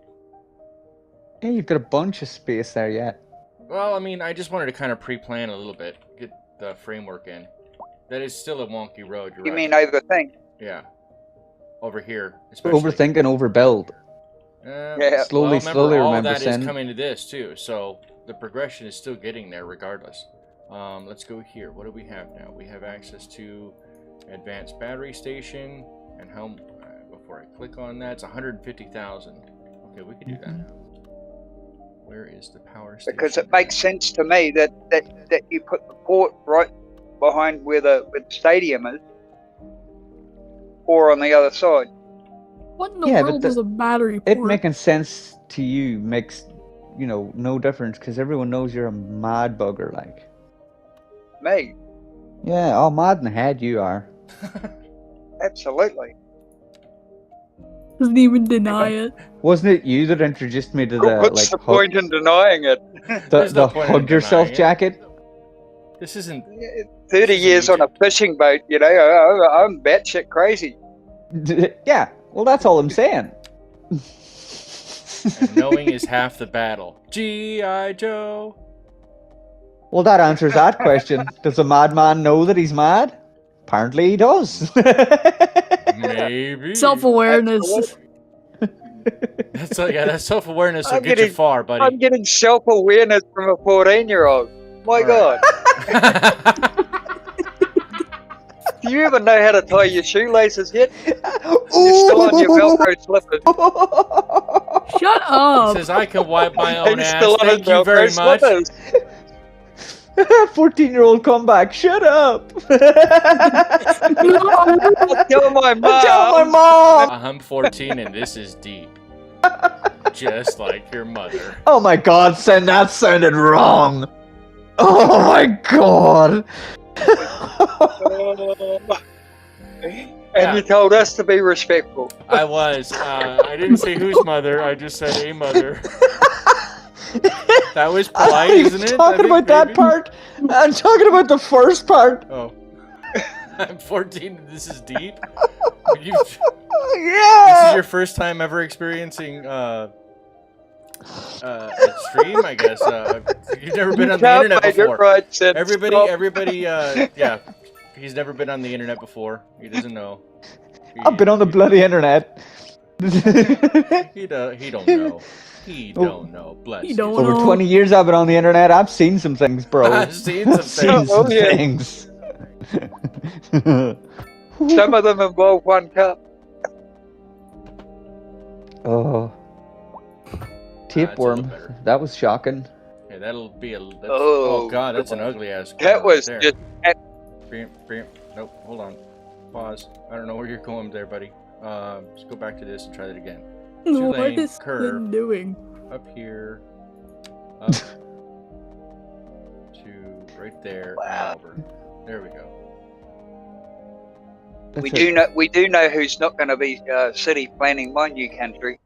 Yeah, you've got a bunch of space there yet. Well, I mean, I just wanted to kind of pre-plan a little bit, get the framework in. That is still a wonky road. You mean overthink? Yeah. Over here, especially. Overthink and overbuild. Yeah. Slowly all remember that is coming to this too, so the progression is still getting there regardless. Let's go here. What do we have now? We have access to advanced battery station, and how? Before I click on that, it's 150,000. Okay, we can do that. Where is the power station? Because it makes sense to me that you put the port right behind where the stadium is, or on the other side. What in the world is a battery port? It making sense to you makes, no difference because everyone knows you're a mad bugger, like. Me? Yeah, all mad in the head you are. Absolutely. Doesn't even deny it. Wasn't it you that introduced me to the What's the like point in denying it? There's no the point in hug yourself denying it. jacket? This isn't. 30 years on a fishing boat, you know, I'm batshit crazy. Yeah, well, that's all I'm saying. And knowing is half the battle. G.I. Joe. Well, that answers that question. Does a madman know that he's mad? Apparently he does. Maybe. Self-awareness. That's that's self-awareness will I'm get you getting- far, buddy. I'm getting self-awareness from a 14-year-old. My All God. right. Do you even know how to tie your shoelaces yet? You're still on your Velcro slippers. Shut up. Says I can wipe my own He's ass. still on his Thank you very Velcro much. slippers. 14-year-old comeback. Shut up. I'll tell my mom. Tell my mom. I'm 14 and this is deep. Just like your mother. Oh my God, Sen, that sounded wrong. Oh my God. And you told us to be respectful. I was. I didn't say whose mother. I just said a mother. That was I'm polite, not isn't even it? talking about that maybe? part. I'm talking about the first part. Oh. I'm 14 and this is deep? This Yeah. is your first time ever experiencing extreme, I guess. You've never been on the Can't internet make it before. right, Sid. Everybody, yeah. He's never been on the internet before. He doesn't know. I've been on the bloody internet. He don't know. He don't know. Bless He you. don't Over know. 20 years I've been on the internet. I've seen some things, bro. I've seen some I've seen things. some Oh, yeah. things. Some of them involve one cup. Oh. That's a little Tapeworm. better. That was shocking. Okay, that'll be a. Oh, Oh God, that's an ugly ass. That was there. just. Nope. Hold on. Pause. I don't know where you're going there, buddy. Just go back to this and try that again. What Two-lane is curve. Lynn doing? Up here. Up. To right there. Wow. And over. There we go. That's We it. do know who's not going to be city planning my new country.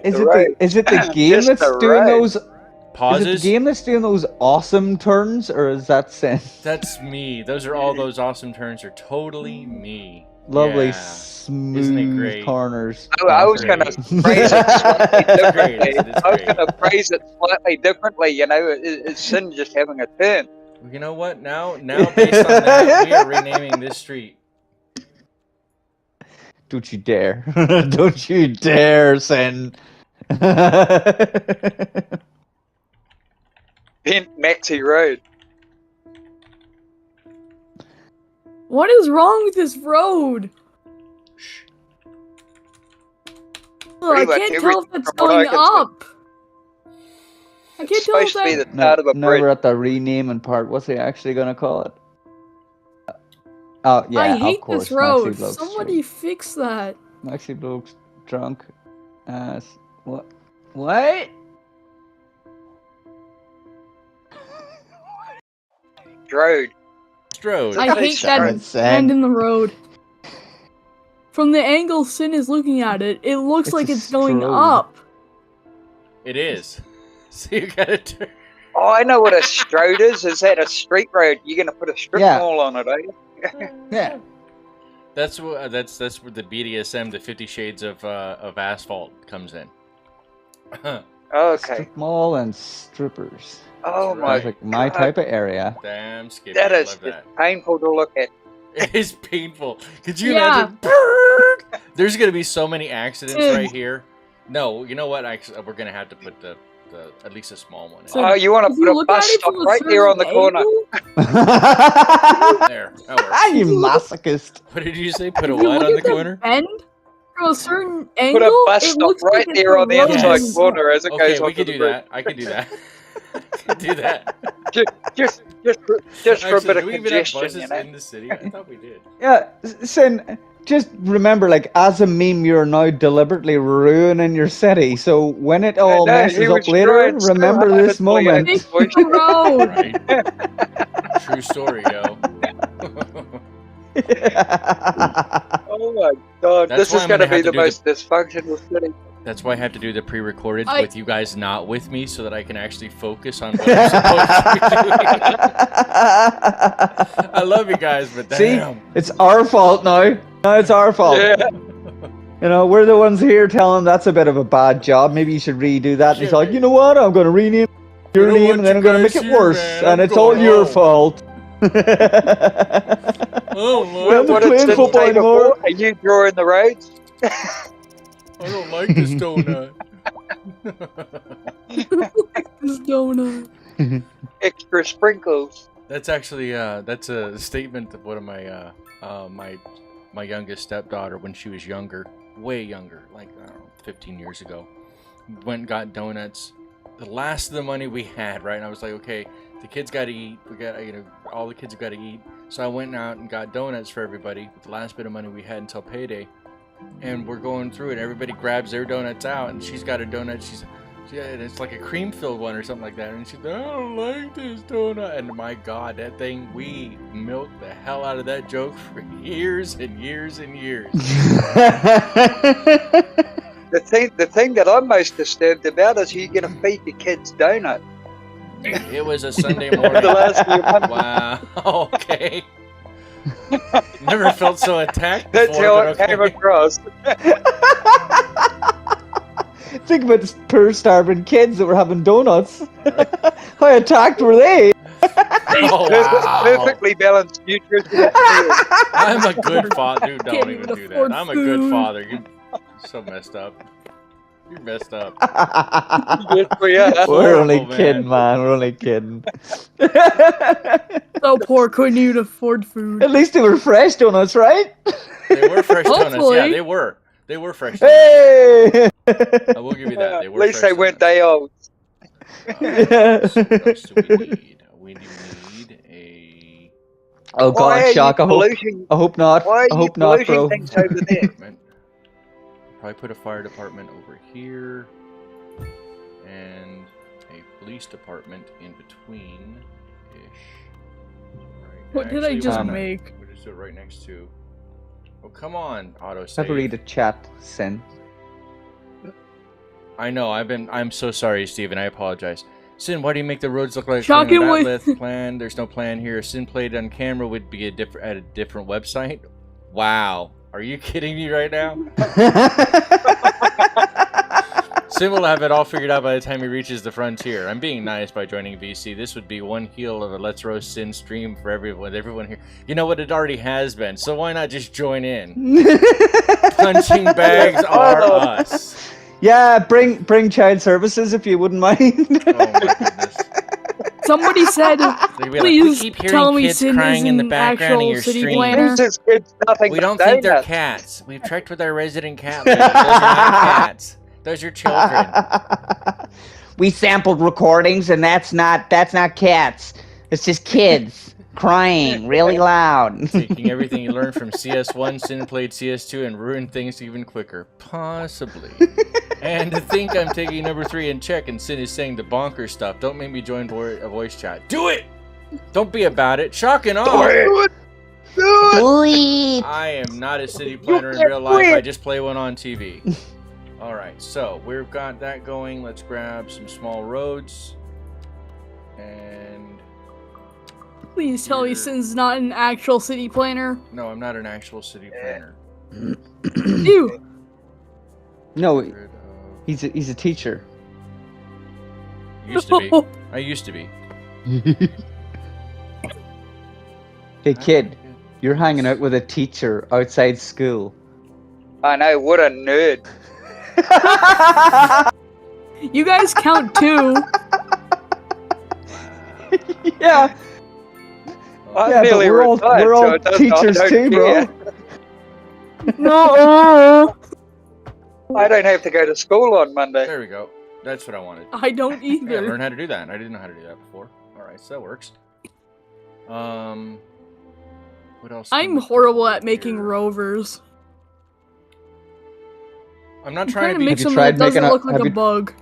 Is it Right. is it the game Just that's the doing right. those? Is it Pauses. the game that's doing those awesome turns, or is that Sin? That's me. Those are all those awesome turns are totally me. Lovely, Yeah. smooth great? corners. I was going to phrase it slightly It's great, differently. isn't it? I was It's great. going to phrase it slightly differently. You know, it's Sin just having a turn. You know what? Now based on that, we are renaming this street. Don't you dare! Don't you dare, Sin! Bent Maxi Road. What is wrong with this road? Ugh, I Pretty much can't tell if everything it's from what I going can see. up. I can't It's tell if supposed to be that. the start of a Now we're bridge. at the renaming part. What's he actually gonna call it? Oh yeah, I hate of course. this road. Maxi Bloke's Somebody fix that. Maxi Bloke's drunk. As what? What? Road. Strode. I hate Sharon that said. bend in the road. From the angle Sin is looking at it, it looks It's like a it's going strobe. up. It is. So you gotta turn. Oh, I know what a strode is. Is that a street road? You're going to put a strip Yeah. mall on it, are you? Yeah. That's where the BDSM, the 50 Shades of Asphalt, comes in. Okay. Strip mall and strippers. Oh That's my Sounds like my God. type of area. Damn, Skippy. That I is love just that. painful to look at. It is painful. Could you Yeah. imagine? There's gonna be so many accidents Dude. right here. No, you know what? Actually, we're gonna have to put the at least a small one in. So- Oh, you want to If you put a look bus at it stop from a right there on the certain corner? angle, There. That works. You masochist. What did you say? Put a if you what look on the at the corner? bend from a certain Put angle, a bus it stop looks right like it's there on the a road. outside Yes. corner as it Okay, goes we onto can the do bridge. that. I can do that. I can do that. Just for a Actually, bit do of we even have congestion, buses you know? in the city? I thought we did. Yeah, Sin, just remember, like, as a meme, you're now deliberately ruining your city. So when it all know, messes he up was later, trying so remember hard this to tell you moment. Fix the road. Right. True story, yo. Oh my god, That's this why is I'm going to gonna be have to the do most dysfunctional city. That's why I have to do the pre-recorded I- with you guys not with me, so that I can actually focus on what I'm supposed to be doing. I love you guys, but See, damn. it's our fault now. No, it's our fault. Yeah. You know, we're the ones here telling him that's a bit of a bad job. Maybe you should redo that. And he's Yeah, like, maybe. you know what? I'm going to rename your I don't name want and then you I'm going to make guys it here, worse. man. And I'm it's all going your home. fault. Oh, Well, like they're What playing it said football the day anymore. before, are you drawing the roads? I don't like this donut. This donut. Extra sprinkles. That's actually that's a statement of one of my my youngest stepdaughter when she was younger, way younger, like I don't know, 15 years ago. Went and got donuts. The last of the money we had, right? And I was like, okay, the kids got to eat. We got, all the kids have got to eat. So I went out and got donuts for everybody with the last bit of money we had until payday. And we're going through it. Everybody grabs their donuts out, and she's got a donut. It's like a cream-filled one or something like that. And she's like, I don't like this donut. And my God, that thing, we milked the hell out of that joke for years and years and years. The thing that I'm most disturbed about is you're going to feed your kids donuts. It was a Sunday morning. The last few months. Wow. Okay. Never felt so attacked That's before, how but it okay. came across. Think about the poor starving kids that were having donuts. How attacked were they? Oh, wow. Perfectly balanced nutrition. I'm a good father. Dude, don't Can't even even do that. afford I'm a good food. father. You're so messed up. You're messed up. Yes, we are. We're only Horrible, kidding, man. We're only kidding. So poor, couldn't even afford food. At least they were fresh donuts, right? They were fresh donuts. Yeah, Hopefully. they were. They were fresh donuts. Hey! I will give you that. They At were least fresh they weren't donuts. day old. What else do we need? We need a... Oh Why are God, you Shock! polluting? I hope not. Why are I you hope not, polluting bro. things over there? department. Probably put a fire department over here. And a police department in between-ish. Right. What did I Actually, just why not? make? We'll just do it right next to... Oh, come on, autosave. Have a read a chat, Sin. I know, I'm so sorry, Steven, I apologize. Sin, why do you make the roads look like Shocking that way- list plan? There's no plan here. Sin played on camera would be at a different website? Wow. Are you kidding me right now? Sin will have it all figured out by the time he reaches the frontier. I'm being nice by joining VC. This would be one heel of a Let's Roast Sin stream for everyone here. You know what? It already has been, so why not just join in? Punching bags are us. Yeah, bring child services if you wouldn't mind. Oh my goodness. Somebody said, They'd be like, please we keep hearing tell me kids Sin crying is in the an background of actual your city stream. planner. It's nothing We but don't think they're donuts. cats. We've checked with our resident cat lady. Those are not cats. Those are children. We sampled recordings, and that's not cats. It's just kids crying really loud. Taking everything you learned from CS1, Sin played CS2, and ruined things even quicker. Possibly. And to think I'm taking number 3 in check, and Sin is saying the bonker stuff. Don't make me join a voice chat. Do it! Don't be about it. Shocking off. Do it! I am not a city planner in real life. I just play one on TV. Alright, so we've got that going. Let's grab some small roads. And... Please tell me Here. Sin's not an actual city planner. No, I'm not an actual city planner. Ew. No, Rid of- he's a teacher. Used to be. I used to be. Hey kid, you're hanging out with a teacher outside school. I know, what a nerd. You guys count too. Yeah, I'm yeah, but nearly we're all retired, we're so all it doesn't- teachers I too, don't bro. care. No. I don't have to go to school on Monday. There we go. That's what I wanted. I don't Yeah, either. learn how to do that. I didn't know how to do that before. Alright, so that works. What else? can I'm we horrible put at making here? rovers. I'm not I'm trying trying to to be... make Have you something tried that doesn't making a- look like have a you- bug.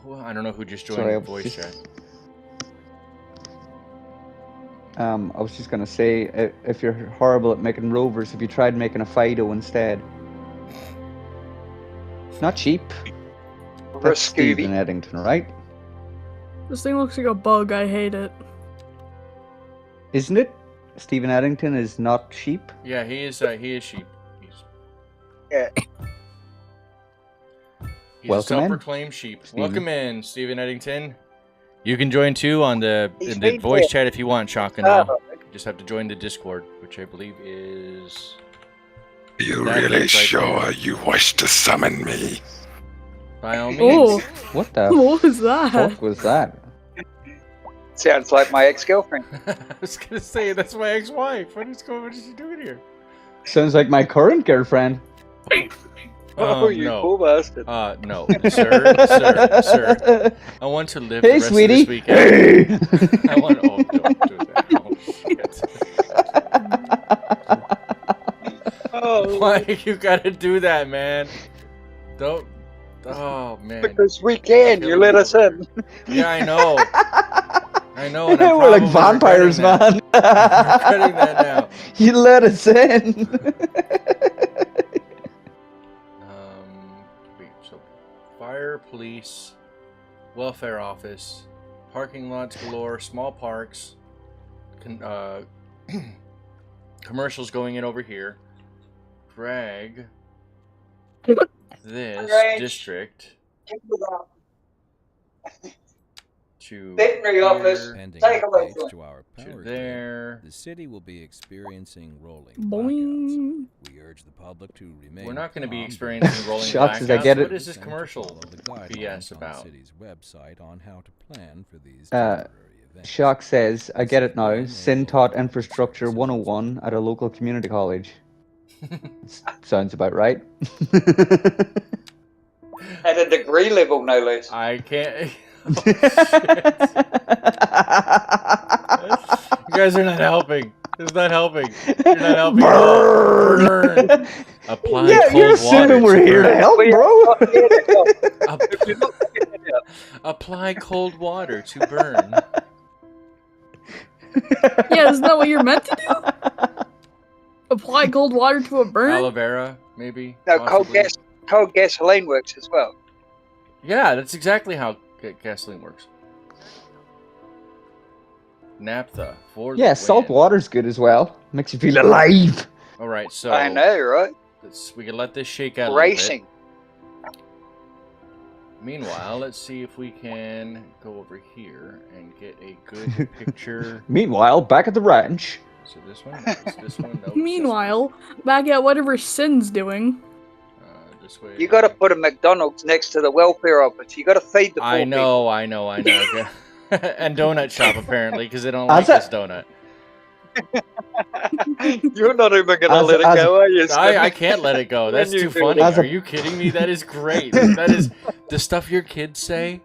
Well, I don't know who just joined Sorry, I the was voice just- chat. I was just gonna say, if you're horrible at making rovers, have you tried making a Fido instead? Not cheap. Or a That's Stephen Scooby. Eddington, right? This thing looks like a bug. I hate it. Isn't it? Stephen Eddington is not sheep. Yeah, he is sheep. Yeah. He's Welcome a in, self-proclaimed sheep. Stephen. Welcome in, Stephen Eddington. You can join too on in the been voice here. chat if you want, Shock and Awe. You just have to join the Discord, which I believe is... You That really link right sure there. you wish to summon me? By all means. Oh, What the what was that? fuck was that? Sounds like my ex-girlfriend. I was gonna say, that's my ex-wife. What is she doing here? Sounds like my current girlfriend. Oh, you no. poor bastard. No, sir. I want to live the Hey, rest sweetie. of this weekend. Hey. I want. Oh, don't do that. Oh shit! Oh, Why you gotta do that, man? Don't. Oh man. because we can. You let us in. Yeah, I know. I know. And I'm We're like probably vampires, regretting man. I'm regretting that now. You let us in. Wait. So, fire, police, welfare office, parking lots galore, small parks, commercials going in over here. Drag this Range. district to Veterinary office. here, Pending Take away updates from to our to power grid, there. the city will be experiencing rolling blackouts. Boing. We urge the public to remain We're not going to be calm experiencing rolling Shucks, blackouts. I get it. What is this and commercial follow the guidelines BS on about? the city's website on how to plan for these Uh, temporary events. Shock says, I get it now. Sin taught infrastructure 101 at a local community college. Sounds about right. At a degree level, no less. I can't. Oh, you guys are not helping. It's not helping. You're not helping. Burn. Apply Yeah, cold you're water. assuming we're to here to burn. help, We bro. are not here to help. App- We're not here to help. Apply cold water to burn. Yeah, isn't that what you're meant to do? Apply cold water to a burn? Aloe vera, maybe. No, possibly. cold gasoline works as well. Yeah, that's exactly how gasoline works. Naphtha for the Yeah, salt win. water's good as well. Makes you feel alive. All right, so I know, right? we can let this shake out a little bit. Racing. Meanwhile, let's see if we can go over here and get a good picture. Meanwhile, back at the ranch. So this one, no, it's this one. No, Meanwhile, back at whatever Sin's doing. this way. You got to put a McDonald's next to the welfare office. You got to feed the poor I know. And donut shop apparently because they don't like As a- this donut. people. You're not even going to As- let it as- go, are you? I can't let it go. That's When you too do funny. it. As a- Are you kidding me? That is great. That is the stuff your kids say,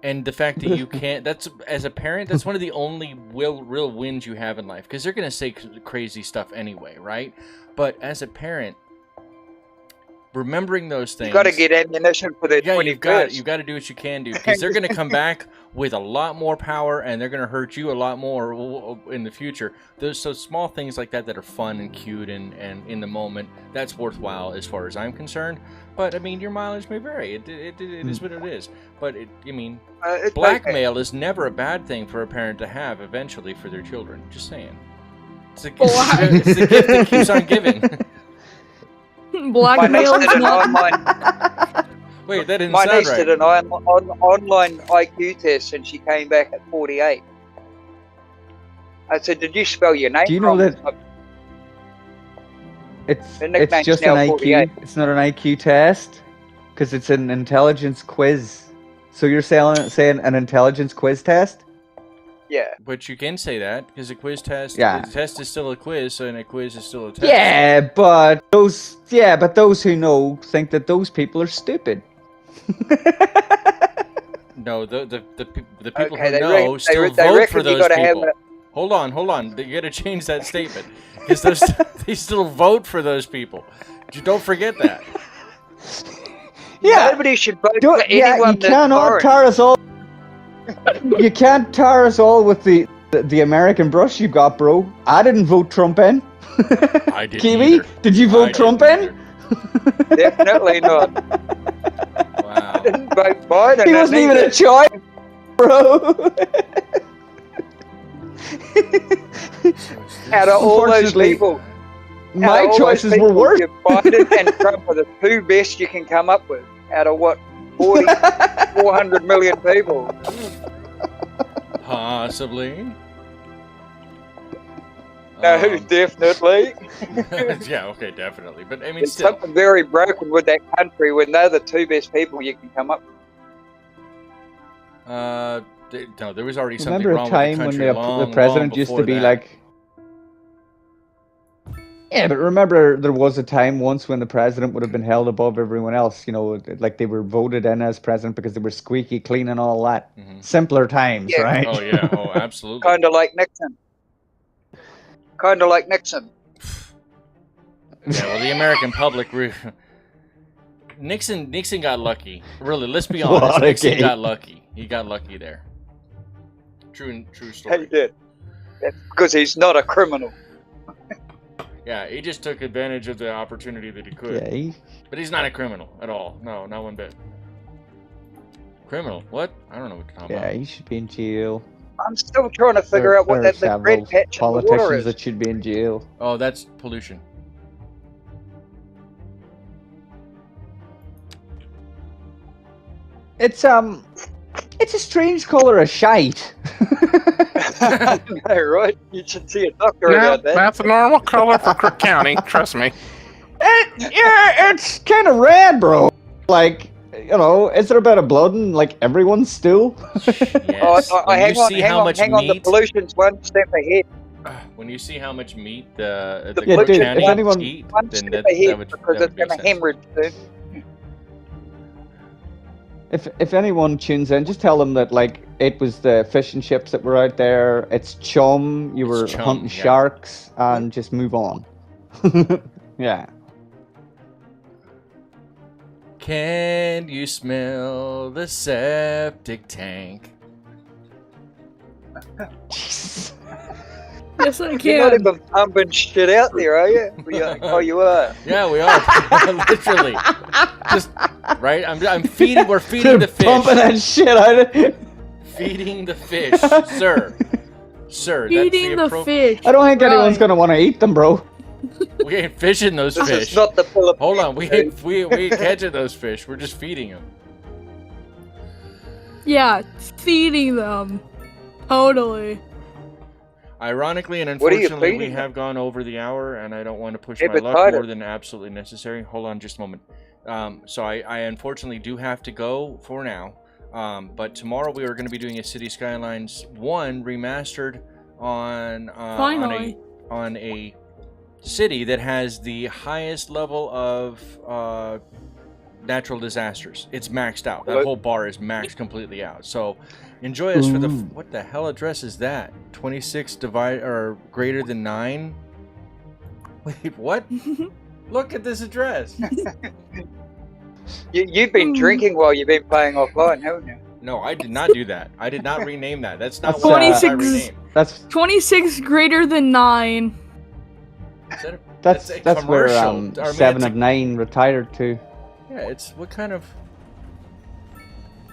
and the fact that you can't. That's as a parent. That's one of the only real wins you have in life because they're gonna say crazy stuff anyway, right? But as a parent, remembering those things, You got to get ammunition for the yeah, 21st. you've got to do what you can do because they're going to come back with a lot more power and they're going to hurt you a lot more in the future. There's so small things like that that are fun and cute and in the moment. That's worthwhile as far as I'm concerned. But I mean, your mileage may vary. It is what it is. But It's blackmail is never a bad thing for a parent to have eventually for their children. Just saying. It's the gift that keeps on giving. My niece Blackmail did is an not. online. Wait, that didn't My sound niece right. did an online IQ test, and she came back at 48. I said, "Did you spell your name Do you know wrong?" that- It's The nickname's just an now IQ. 48. It's not an IQ test because it's an intelligence quiz. So you're saying an intelligence quiz test? Yeah. But you can say that because a quiz test, Yeah. a test is still a quiz, and a quiz is still a test. Yeah, but those who know think that those people are stupid. No, the people Okay, who they know re- still they vote reckon for you those gotta have people. Hold on. You got to change that statement because they still vote for those people. Don't forget that. Yeah, Nobody should vote for yeah, anyone you that's cannot foreign. tar us all. You can't tar us all with the the American brush you got, bro. I didn't vote Trump in. I didn't Kiwi, either. did you vote I Trump didn't in? Definitely not. Wow. Didn't vote Biden. He wasn't even a choice, bro. Out of all those Unfortunately, people, my out of all choices those were people, worse. Biden and Trump are the two best you can come up with. Out of what, 400 million people? Possibly. No, definitely. Yeah, okay, definitely. But I mean, There's still. something very broken with that country when they're the two best people you can come up with. No, there was already something Remember wrong a time with when the country the president used to be like... Yeah, but remember there was a time once when the president would have been held above everyone else, you know, like they were voted in as president because they were squeaky clean and all that. Simpler times, Yeah. right? Oh, yeah, oh, absolutely. Kind of like Nixon. Kind of like Nixon. Yeah, well, the American public... Nixon got lucky. Really, let's be honest. What a Nixon game. got lucky. He got lucky there. True He story. did. That's because he's not a criminal. Yeah, he just took advantage of the opportunity that he could. Yeah, But he's not a criminal at all. No, not one bit. Criminal? What? I don't know what you're talking yeah, about. he should be in jail. I'm still trying to figure There out what are that the several red patch in the water politicians is. that should be in jail. Oh, that's pollution. It's a strange color of shite. I know, right? You should see a doctor No, about that. that's a normal color for Crook County. Trust me. Yeah, it's kind of red, bro. Like, you know, is there a bit of blood in like everyone's stool? Yes. When hang you on, see hang how on, much hang on. The meat, pollution's one step ahead. when you see how much meat the Yeah, Crook dude, County if anyone- eat, One then step that ahead would because it's make going to sense. hemorrhage soon. If anyone tunes in, just tell them that like it was the fish and chips that were out there. It's chum. You were chum, hunting yeah. sharks, and just move on. Yeah. Can you smell the septic tank? Yes, I You're not can. even pumping shit out there, are you? Oh, you are. Yeah, we are. Literally. Just right. I'm feeding. We're feeding the fish. Pumping that shit out of Feeding the fish, sir. Sir, Feeding that's the the fish. I don't think anyone's Right. gonna want to eat them, bro. We ain't fishing those This fish. is not the Philippines. Hold on, we ain't catching those fish. We're just feeding them. Yeah, feeding them. Totally. Ironically and What are you unfortunately, we feeding have gone over the hour, and I don't want to push Yeah, my but luck Tyler- more than absolutely necessary. Hold on just a moment. So I unfortunately do have to go for now. But tomorrow we are going to be doing a City Skylines 1 remastered on Finally. on a city that has the highest level of natural disasters. It's maxed out. That What? whole bar is maxed completely out. So enjoy us for the Ooh. what the hell address is that? 26 divide or greater than 9? Wait, what? Look at this address. You've been drinking while you've been playing offline, haven't you? No, I did not do that. I did not rename that. That's not That's, what I 26 renamed. That's 26 greater than 9. Is that a- that's a that's where commercial. I mean, 7 it's a- of 9 retired to. Yeah, it's what kind of.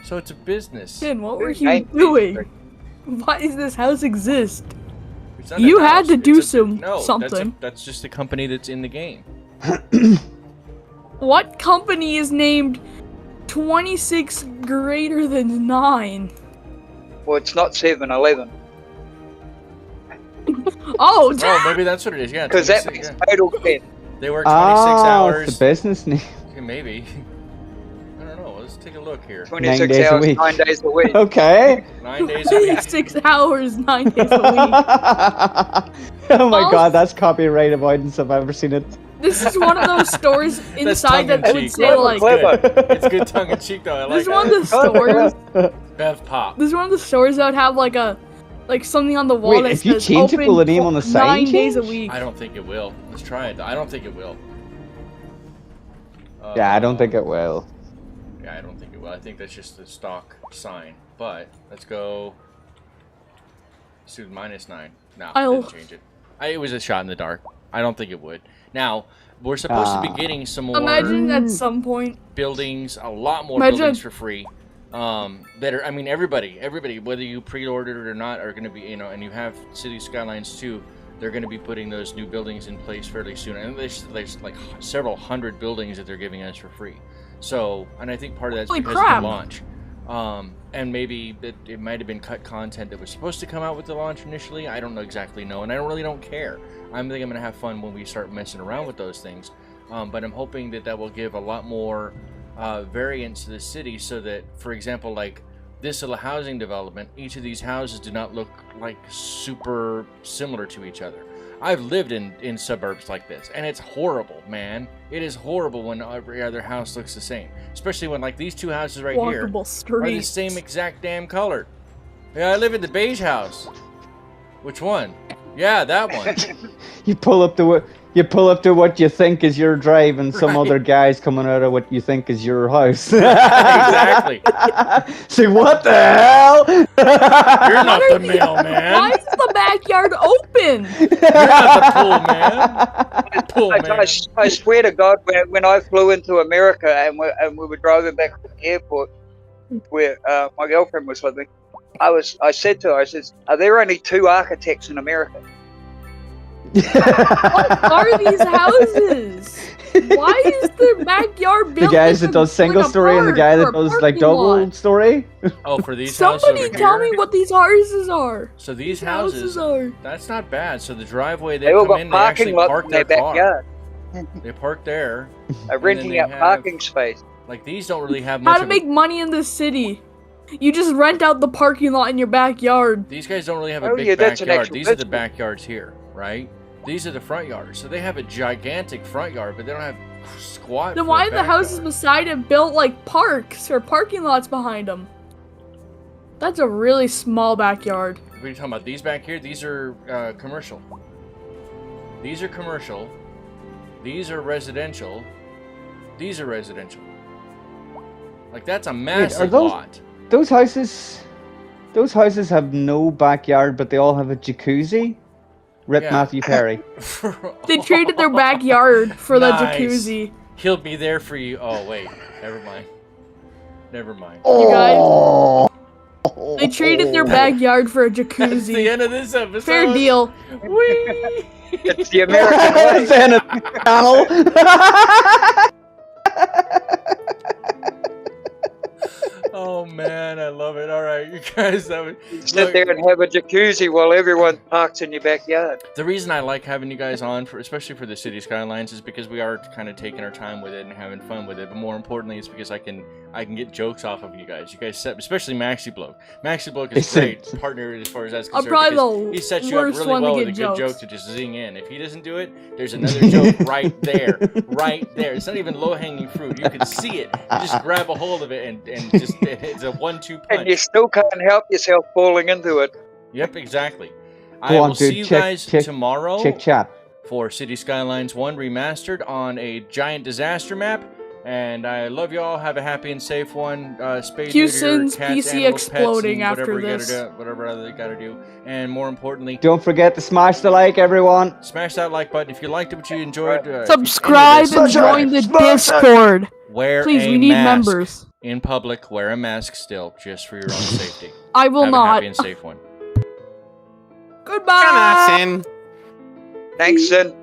So it's a business. Finn, what were Dude, you I- doing? Why does this house exist? It's not You a had house, to it's do a- some- no, something. That's just the company that's in the game. What company is named 26 greater than 9? Well, it's not 7-Eleven. Oh, Oh, maybe that's what it is. Yeah, Because that 26, makes yeah. total sense. They work 26 Ah, hours. it's the business name. Yeah, maybe. I don't know. Let's take a look here. 26 days a hours, week. 9 days a week. Okay. 9 days a week. 26 hours, 9 days a Oh my Oh. god, that's copyright avoidance if I've ever seen it. week. This is one of those stores inside that would tongue-in-cheek. say Clever, like. Clever. It's good tongue in cheek though. I like This is one of that. the stores. Bev Pop. This is one of the stores that would have like something on the wall Wait, that if you says change it, open will the name on the sign 9 days a change? week. I don't think it will. Let's try it. I don't think it will. Yeah, I don't think it will. Yeah, I don't think it will. I think that's just the stock sign. But let's go. So -9. No, I'll- didn't change it. It was a shot in the dark. I don't think it would. Now, we're supposed to be getting some more Imagine at some point. buildings, a lot more Imagine- buildings for free. Better. I mean, everybody, whether you pre-ordered it or not, are going to be, and you have City Skylines 2, they're going to be putting those new buildings in place fairly soon. And there's like several hundred buildings that they're giving us for free. So, and I think part of that's Holy because crap. of the launch. And maybe it might have been cut content that was supposed to come out with the launch initially. I don't exactly know, and I really don't care. I think I'm going to have fun when we start messing around with those things. But I'm hoping that will give a lot more variance to the city, so that, for example, like this little housing development, each of these houses do not look like super similar to each other. I've lived in suburbs like this, and it's horrible, man. It is horrible when every other house looks the same. Especially when, like, these two houses right here Walkable are the streets. same exact damn color. Yeah, I live in the beige house. Which one? Yeah, that one. You pull up to what you think is your drive, and some Right. other guy's coming out of what you think is your house. Exactly. Say, what the hell? You're not the Why mailman. is the backyard open? You're not the pool man. I swear to God, when I flew into America and we were driving back to the airport where my girlfriend was living, I said to her, I said, "Are there only 2 architects in America?" What are these houses? Why is the backyard built? The guys like that does a single story and the park guy or that a does like parking double lot? story. Oh, for these houses Somebody over tell here? me what these houses are. So these These houses, are. that's not bad. So the driveway They they all come got in, they actually parking lots park in their their car. backyard. They park there. They're renting they out have- parking space. Like these don't really have much How to of make money in this city? You just rent out the parking lot in your backyard. These guys don't really have a Oh, big yeah, that's an backyard. actual These are the business. backyards here, right? These are the front yards. So they have a gigantic front yard, but they don't have squat. Then for why a are the houses backyard. beside it built like parks or parking lots behind them? That's a really small backyard. What are you talking about? These back here, these are commercial. These are commercial. These are residential. These are residential. Like that's a massive those- lot. Those houses have no backyard, but they all have a jacuzzi. Rip Yeah. Matthew Perry. They traded their backyard for the Nice. jacuzzi. He'll be there for you. Oh wait, never mind. Never mind. You guys, they traded their backyard for a That's the jacuzzi. end of this episode. Fair deal. Whee! It's the American way. That's the end of the channel. Oh man, I love it. All right, you guys. That was, Sit there and have a jacuzzi while everyone parks in your backyard. the reason I like having you guys on, especially for the City Skylines, is because we are kind of taking our time with it and having fun with it. But more importantly, it's because I can get jokes off of you guys. You guys set, especially Maxi Bloke. Maxi Bloke is great partner as far as that's I'm concerned. probably because the he sets you up worst really one to well with get a good jokes. joke to just zing in. If he doesn't do it, there's another joke right there, right there. It's not even low hanging fruit. You can see it. You just grab a hold of it and just it's a 1-2 punch. And you still can't help yourself falling into it. Yep, exactly. I Go on, will see dude. you Check- guys check- tomorrow Chick chat. for City Skylines 1 Remastered on a giant disaster map. And I love y'all. Have a happy and safe one. Spade Houston's cats, PC animals, pets, exploding and after whatever this. You gotta do, whatever other you gotta do. And more importantly, Don't forget to smash the like, everyone. smash that like button if you liked it, what you enjoyed. Subscribe and join the Discord. Wear Please, a we need mask members. in public. Wear a mask still, just for your own safety. I will Have a not. happy and safe one. Goodbye. Jonathan. Thanks, Sin.